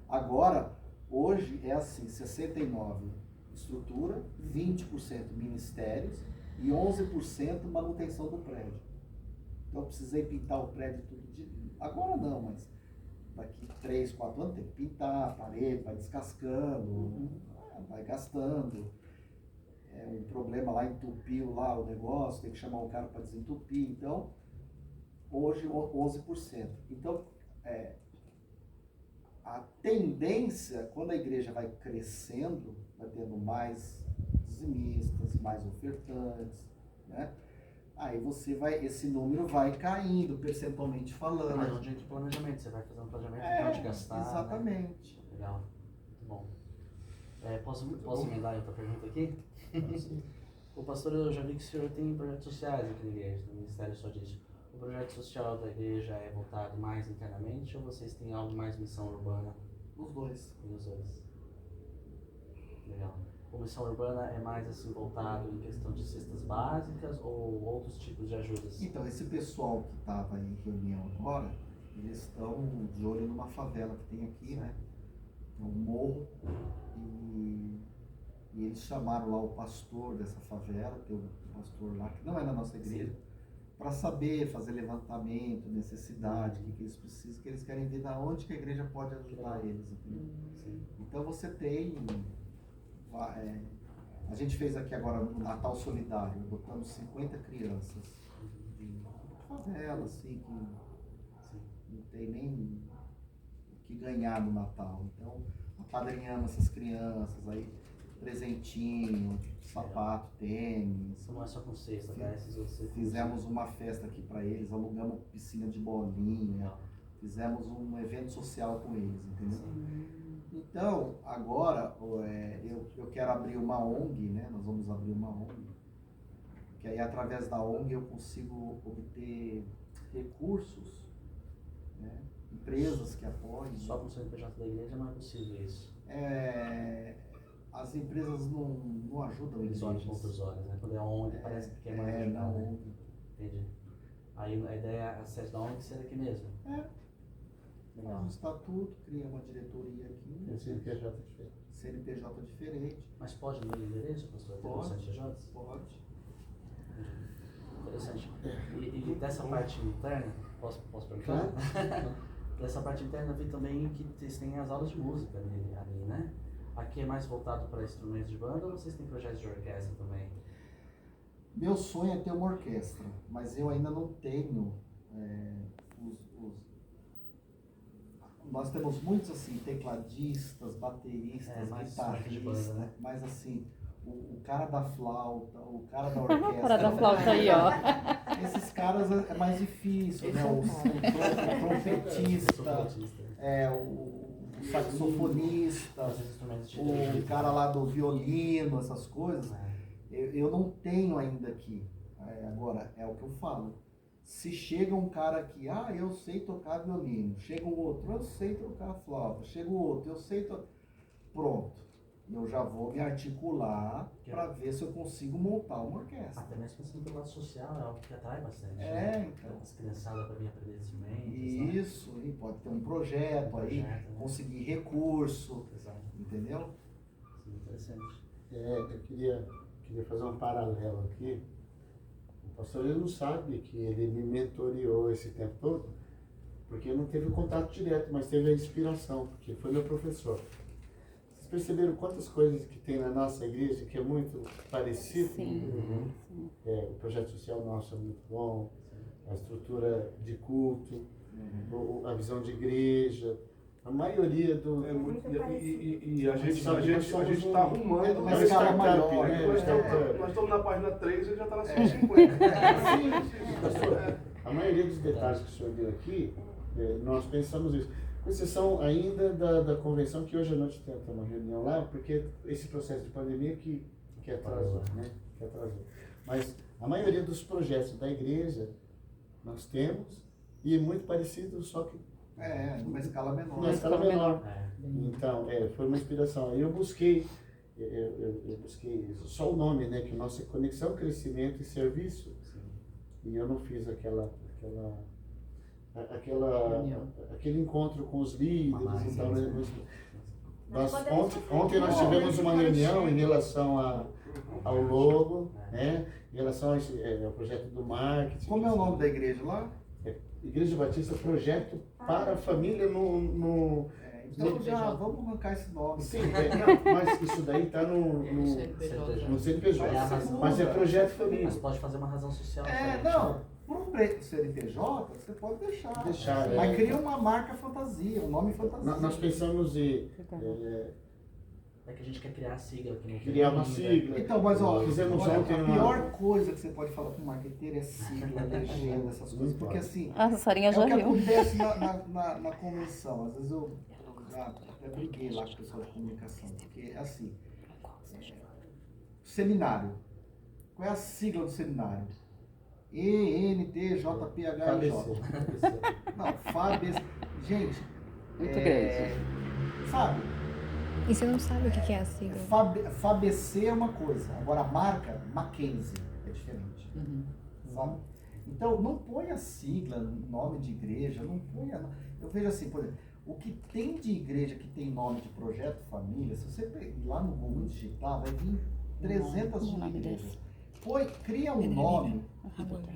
B: Agora, hoje é assim, 69% estrutura, 20% ministérios e 11% manutenção do prédio. Então eu precisei pintar o prédio tudo agora não, mas daqui 3, 4 anos tem que pintar a parede, vai descascando, vai gastando. Um problema lá, entupiu lá o negócio, tem que chamar um cara para desentupir. Então, hoje 11%. Então, a tendência, quando a igreja vai crescendo, vai tendo mais dizimistas, mais ofertantes, né? Aí esse número vai caindo, percentualmente falando.
D: Mas onde entra o planejamento? Você vai fazer um planejamento de onde gastar.
B: Exatamente.
D: Né? Legal. Muito bom. Posso emendar outra pergunta aqui? O pastor, eu já vi que o senhor tem projetos sociais aqui na igreja, no ministério só disso. O projeto social da igreja é voltado mais internamente ou vocês têm algo mais missão urbana?
B: Os dois.
D: Os dois. Legal. A missão urbana é mais assim voltado em questão de cestas básicas ou outros tipos de ajudas?
B: Então, esse pessoal que estava em reunião agora, eles estão de olho numa favela que tem aqui, né? É um morro. E eles chamaram lá o pastor dessa favela, tem um pastor lá, que não é da nossa igreja. para saber fazer levantamento, necessidade, o que eles precisam, que eles querem ver da onde que a igreja pode ajudar eles, entendeu? Então você tem, a gente fez aqui agora no Natal Solidário, botamos 50 crianças de favela, assim, que não tem nem o que ganhar no Natal. Então, apadrinhamos essas crianças, aí presentinho, sapato, tênis.
D: Isso não é só com cesta, né? Esses outros você
B: Fizemos uma festa aqui para eles, alugamos piscina de bolinha, fizemos um evento social com eles, entendeu? Então, agora eu quero abrir uma ONG, né? Nós vamos abrir uma ONG, que aí através da ONG eu consigo obter recursos, né? Empresas que apoiem.
D: Só com o CNPJ da igreja não é possível isso.
B: As empresas não ajudam
D: Eles olham com outros olhos, né? Quando é ONG, parece que quer mais ajudar,
B: na
D: né?
B: ONG.
D: Entendi. Aí a ideia, a sede da ONG ser aqui mesmo.
B: Faz um estatuto, cria uma diretoria aqui,
A: Tem CNPJ diferente.
B: CNPJ diferente.
D: Mas pode mudar de endereço, pastor? Ter
B: Pode.
D: CNPJs?
B: Pode.
D: Interessante. E dessa parte interna, posso perguntar? Dessa parte interna eu vi também que vocês têm as aulas de música ali, né? Aqui é mais voltado para instrumentos de banda ou vocês têm projetos de orquestra também?
B: Meu sonho é ter uma orquestra, mas eu ainda não tenho Nós temos muitos assim, tecladistas, bateristas,
D: mais
B: guitarristas,
D: de banda, né?
B: mas assim, o cara da flauta, o cara da orquestra.
C: O cara da flauta aí, ó.
B: Esses caras é mais difícil, né? O trompetista, o saxofonista,
D: Os instrumentos de
B: o cara lá do violino, essas coisas. Eu não tenho ainda aqui. Agora, é o que eu falo. Se chega um cara aqui, eu sei tocar violino. Chega um outro, eu sei tocar flauta. Chega o outro, eu sei tocar... Pronto. Eu já vou me articular para ver se eu consigo montar uma orquestra.
D: Até mesmo pensando pelo lado social, é algo que atrai bastante. Né?
B: Então.
D: As criançadas para vir aprender instrumentos.
B: Isso, e pode ter um projeto aí,
D: né?
B: conseguir recurso,
D: Exato.
B: entendeu?
D: Sim, interessante.
A: Eu queria fazer um paralelo aqui. O pastor ele não sabe que ele me mentoreou esse tempo todo, porque não teve contato direto, mas teve a inspiração, porque foi meu professor. Vocês perceberam quantas coisas que tem na nossa igreja que é muito parecido?
C: Sim.
A: O projeto social nosso é muito bom, a estrutura de culto, a visão de igreja, a maioria do...
H: E a gente está arrumando.
B: Mas escala maior,
A: né?
H: Nós estamos na página 3 e ele já está na 150.
A: Pastor, a maioria dos detalhes que o senhor deu aqui, nós pensamos isso. Com exceção ainda da convenção, que hoje à noite tem uma reunião lá, porque esse processo de pandemia que atrasou, né? Que atrasou. Mas a maioria dos projetos da igreja nós temos, e é muito parecido, só que
B: Numa escala menor.
A: numa escala menor. Então, foi uma inspiração. Aí eu busquei só o nome, né? Que o nosso é Conexão, Crescimento e Serviço. E eu não fiz aquele encontro com os líderes. Então, ontem nós tivemos uma reunião em relação ao logo, né? Em relação ao projeto do marketing.
B: Como é o nome da igreja lá?
A: Igreja Batista Projeto para a Família
B: Então já vamos arrancar esse nome.
A: Sim, mas isso daí está no CNPJ. Mas é Projeto Família.
D: Mas pode fazer uma razão social.
B: Por um CNPJ, você pode deixar.
A: Mas
B: cria uma marca fantasia, um nome fantasia.
A: Nós pensamos em
D: É que a gente quer criar a sigla. Que não
A: criar uma
D: tem ainda.
A: sigla.
B: Então, mas
A: Fizemos
B: olha,
A: ontem
B: a pior coisa que você pode falar para um marqueteiro é sigla, legenda, essas coisas. Porque assim,
C: A Sarinha
B: é
C: já
B: o que
C: viu.
B: acontece na convenção. Às vezes eu já até briguei lá com o pessoal de comunicação. Porque assim, seminário. Qual é a sigla do seminário? ENTJPHIJ. Não, FABC. Gente,
C: Muito grande.
B: sabe?
F: E você não sabe o que é a sigla?
B: FABC é uma coisa, agora a marca Mackenzie é diferente. Sabe? Então, não põe a sigla, nome de igreja, não põe Eu vejo assim, por exemplo, o que tem de igreja que tem nome de projeto família, se você ir lá no Google digitar, vai vir 300 de igrejas. cria um nome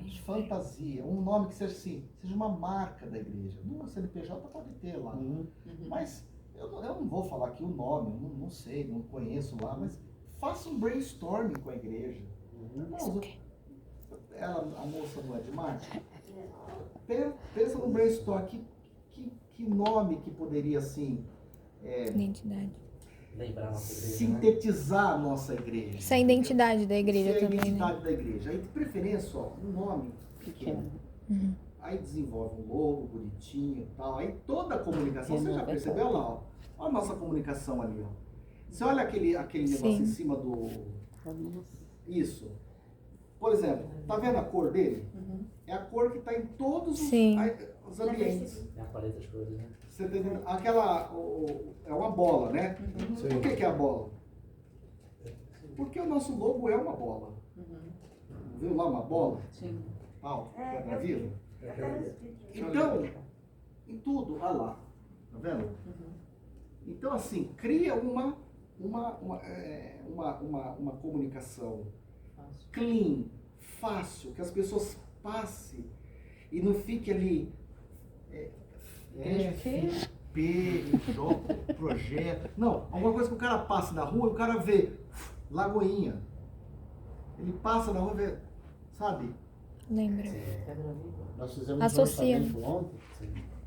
B: de fantasia, um nome que seja assim, seja uma marca da igreja. No CNPJ pode ter lá, mas eu não vou falar aqui o nome, não sei, não conheço lá, mas faça um brainstorming com a igreja. Irmãos, a moça não é de marketing? Pensa no brainstorm, que nome que poderia assim
F: Identidade.
D: Lembrar a nossa igreja,
B: sintetizar a nossa igreja.
F: Essa é a identidade da igreja
B: Essa é a
F: também,
B: identidade
F: né?
B: da igreja. Aí, de preferência, ó, um nome pequeno.
F: Uhum.
B: Aí desenvolve um logo bonitinho e tal. Aí toda a comunicação, você já
C: Renova
B: percebeu lá, ó. Olha a nossa comunicação ali, ó. Você olha aquele negócio
F: Sim.
B: em cima do... Isso. Por exemplo, tá vendo a cor dele? É a cor que está em todos
F: Sim.
B: os ambientes.
D: É a paleta de cores, né?
B: Você tá entendendo? É uma bola, né? Por que é a bola? Porque o nosso logo é uma bola. Viu lá uma bola?
C: Sim.
B: Pau,
G: É,
B: tá
G: eu
B: vendo?
G: vi. Até nos vídeos.
B: Então, em tudo, olha lá. Tá vendo? Então, assim, cria uma comunicação clean, fácil, que as pessoas passem e não fique ali projeto. Não, alguma coisa que o cara passe na rua e o cara vê Lagoinha. Ele passa na rua e vê, sabe?
F: Lembra.
A: Nós fizemos
F: Associa.
A: um orçamento ontem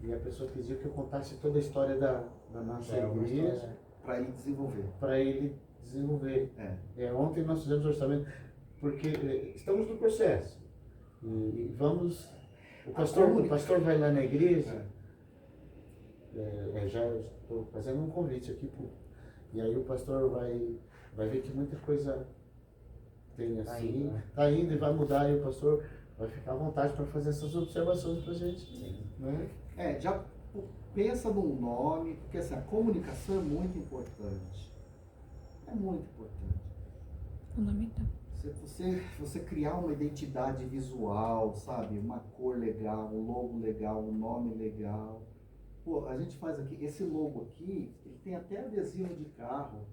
A: e a pessoa queria que eu contasse toda a história da nossa igreja
B: Para ele desenvolver.
A: para ele desenvolver. Ontem nós fizemos o orçamento porque estamos no processo e vamos. O pastor vai lá na igreja. Já estou fazendo um convite aqui e aí o pastor vai ver que muita coisa tem assim, tá indo e vai mudar, e o pastor vai ficar à vontade para fazer essas observações para a gente. Né?
B: Já pensa num nome, porque assim, a comunicação é muito importante. É muito importante.
F: Fundamental.
B: Você criar uma identidade visual, sabe? Uma cor legal, um logo legal, um nome legal. Pô, a gente faz aqui, esse logo aqui, ele tem até adesivo de carro.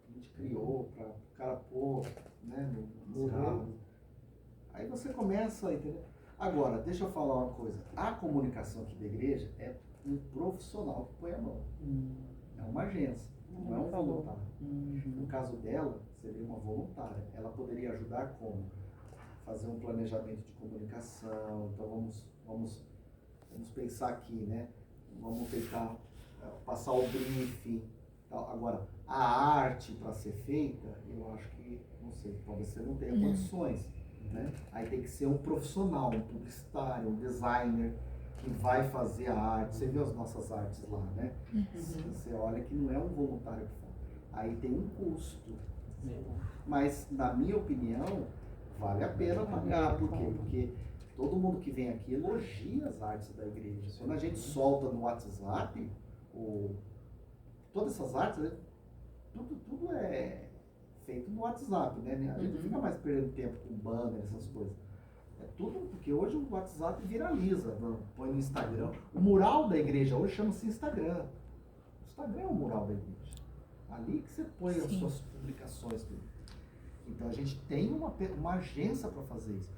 B: A gente criou para o cara pôr, né, nos carros. Aí você começa a entender. Agora, deixa eu falar uma coisa. A comunicação aqui da igreja é um profissional que põe a mão. É uma agência, não é um voluntário. No caso dela, seria uma voluntária. Ela poderia ajudar como? Fazer um planejamento de comunicação. Então vamos pensar aqui, né? Vamos tentar passar o briefing. Tal. Agora, a arte para ser feita, eu acho que, não sei, talvez você não tenha condições. Né? Aí tem que ser um profissional, um publicitário, um designer que vai fazer a arte. Você viu as nossas artes lá, né? Você olha que não é um voluntário que faz. Aí tem um custo. Mas, na minha opinião, vale a pena pagar. Por quê? Porque todo mundo que vem aqui elogia as artes da igreja. Quando a gente solta no WhatsApp, todas essas artes, tudo é feito no WhatsApp, né? A gente não fica mais perdendo tempo com banner, essas coisas. É tudo, porque hoje o WhatsApp viraliza, põe no Instagram. O mural da igreja hoje chama-se Instagram. O Instagram é o mural da igreja. Ali que você põe as suas publicações. Então a gente tem uma agência para fazer isso.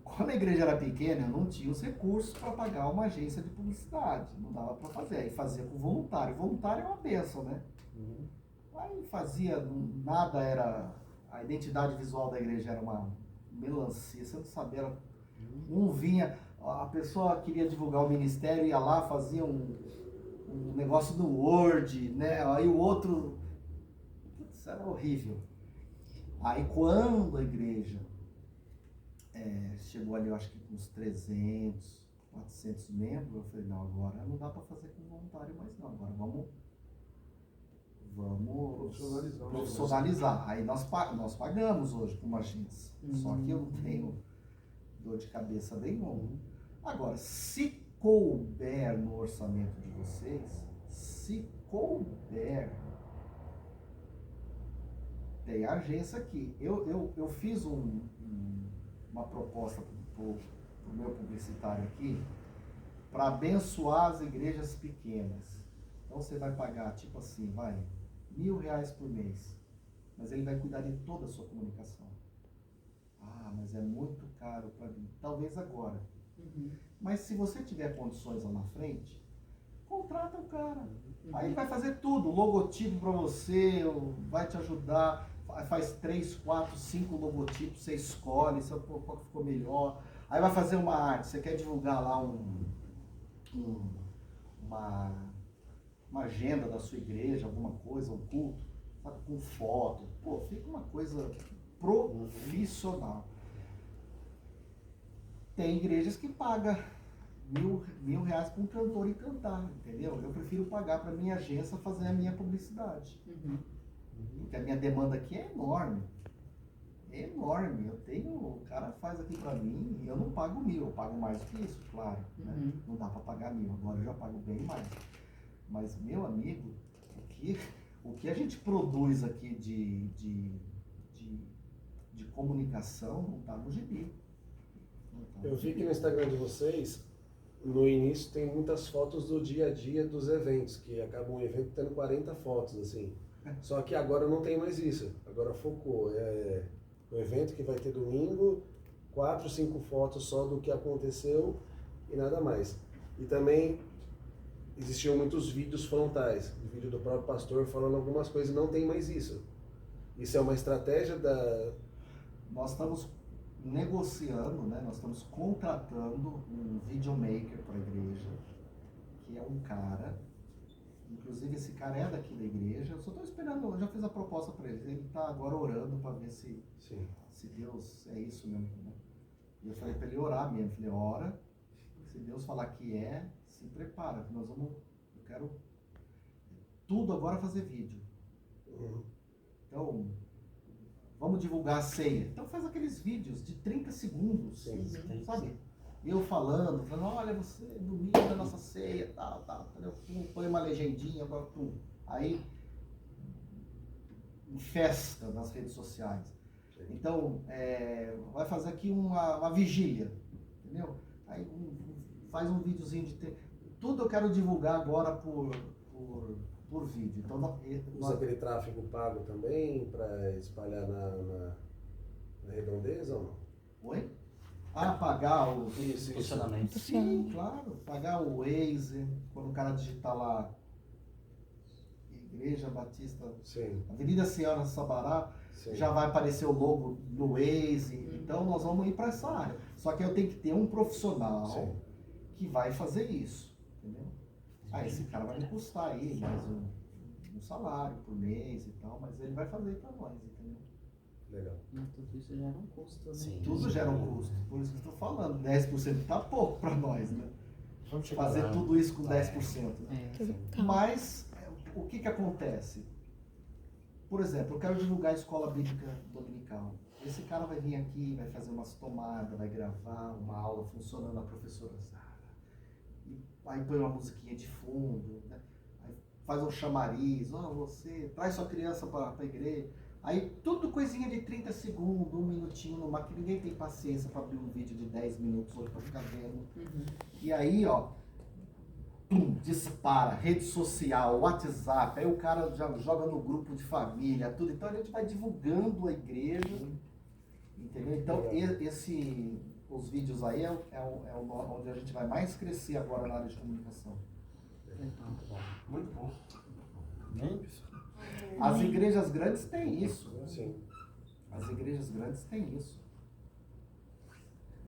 B: Quando a igreja era pequena, não tinha os recursos para pagar uma agência de publicidade. Não dava para fazer. Aí fazia com voluntário. Voluntário é uma bênção, né? Aí fazia, nada era... A identidade visual da igreja era uma melancia, você não sabia. Um vinha, a pessoa queria divulgar o ministério, ia lá, fazia um negócio no Word, né? Aí o outro... Isso era horrível. Aí quando a igreja chegou ali, eu acho que com uns 300, 400 membros, eu falei, não, agora não dá para fazer com voluntário mais não, agora vamos profissionalizar. Aí nós pagamos hoje com uma agência, só que eu não tenho dor de cabeça nenhuma. Agora, se couber no orçamento de vocês, se couber, tem a agência aqui. Eu fiz uma proposta para o meu publicitário aqui para abençoar as igrejas pequenas. Então você vai pagar, tipo assim, R$1.000 por mês, mas ele vai cuidar de toda a sua comunicação. Ah, mas é muito caro para mim. Talvez agora. Mas se você tiver condições lá na frente, contrata o cara. Aí ele vai fazer tudo, logotipo para você, vai te ajudar, faz 3, 4, 5 logotipos, você escolhe, sabe qual que ficou melhor. Aí vai fazer uma arte, você quer divulgar lá uma agenda da sua igreja, alguma coisa, um culto, sabe, com foto. Pô, fica uma coisa profissional. Tem igrejas que pagam mil reais para um cantor e cantar, entendeu? Eu prefiro pagar para minha agência fazer a minha publicidade. Porque a minha demanda aqui é enorme. É enorme. O cara faz aqui para mim e eu não pago 1.000, eu pago mais do que isso, claro. Né? Não dá para pagar 1.000, agora eu já pago bem mais. Mas, meu amigo, o que a gente produz aqui de comunicação não está no gibi.
E: Eu vi que no Instagram de vocês, no início tem muitas fotos do dia a dia dos eventos, que acaba um evento tendo 40 fotos, assim. Só que agora não tem mais isso. Agora focou. O evento que vai ter domingo, 4, 5 fotos só do que aconteceu e nada mais. E também existiam muitos vídeos frontais, o vídeo do próprio pastor falando algumas coisas, não tem mais isso. Isso é uma estratégia da...
B: Nós estamos negociando, né? Nós estamos contratando um videomaker para a igreja, que é um cara, inclusive esse cara é daqui da igreja, eu só estou esperando, eu já fiz a proposta para ele está agora orando para ver se Deus é isso mesmo, né? E eu falei para ele orar mesmo, falei, ora, se Deus falar que se prepara, que eu quero tudo agora fazer vídeo. Então, vamos divulgar a ceia. Então faz aqueles vídeos de 30 segundos, sabe? Eu falando, olha, você, domingo é a nossa ceia, tal, entendeu? Põe uma legendinha, aí festa nas redes sociais. Então, vai fazer aqui uma vigília, entendeu? Aí faz um videozinho de... Tudo eu quero divulgar agora por vídeo. Então,
E: usa aquele tráfego pago também para espalhar na redondeza ou não?
B: Oi? Pagar o
D: Funcionamento.
B: Sim, claro. Pagar o Waze, quando o cara digitar lá Igreja Batista, Avenida Senhora Sabará, já vai aparecer o logo no Waze. Então nós vamos ir para essa área. Só que eu tenho que ter um profissional que vai fazer isso, entendeu? Esse cara vai me custar aí mais um salário por mês e tal, mas ele vai fazer para nós, entendeu?
E: Legal.
C: Mas tudo isso gera um custo, né?
B: Tudo gera um custo, por isso que eu estou falando, 10% tá pouco para nós, né? Fazer tudo isso com 10%. Né? Mas, o que acontece? Por exemplo, eu quero divulgar a escola bíblica dominical. Esse cara vai vir aqui, vai fazer umas tomadas, vai gravar uma aula funcionando a professora Zara. E aí põe uma musiquinha de fundo, né? Aí faz um chamariz, você traz sua criança para a igreja. Aí tudo coisinha de 30 segundos, 1 minutinho no máximo, ninguém tem paciência para abrir um vídeo de 10 minutos hoje para ficar vendo. E aí, dispara, rede social, WhatsApp, aí o cara já joga no grupo de família, tudo. Então a gente vai divulgando a igreja, entendeu? Então os vídeos aí onde a gente vai mais crescer agora na área de comunicação.
A: Muito bom.
B: As igrejas grandes têm isso.
E: Sim.
B: As igrejas grandes têm isso.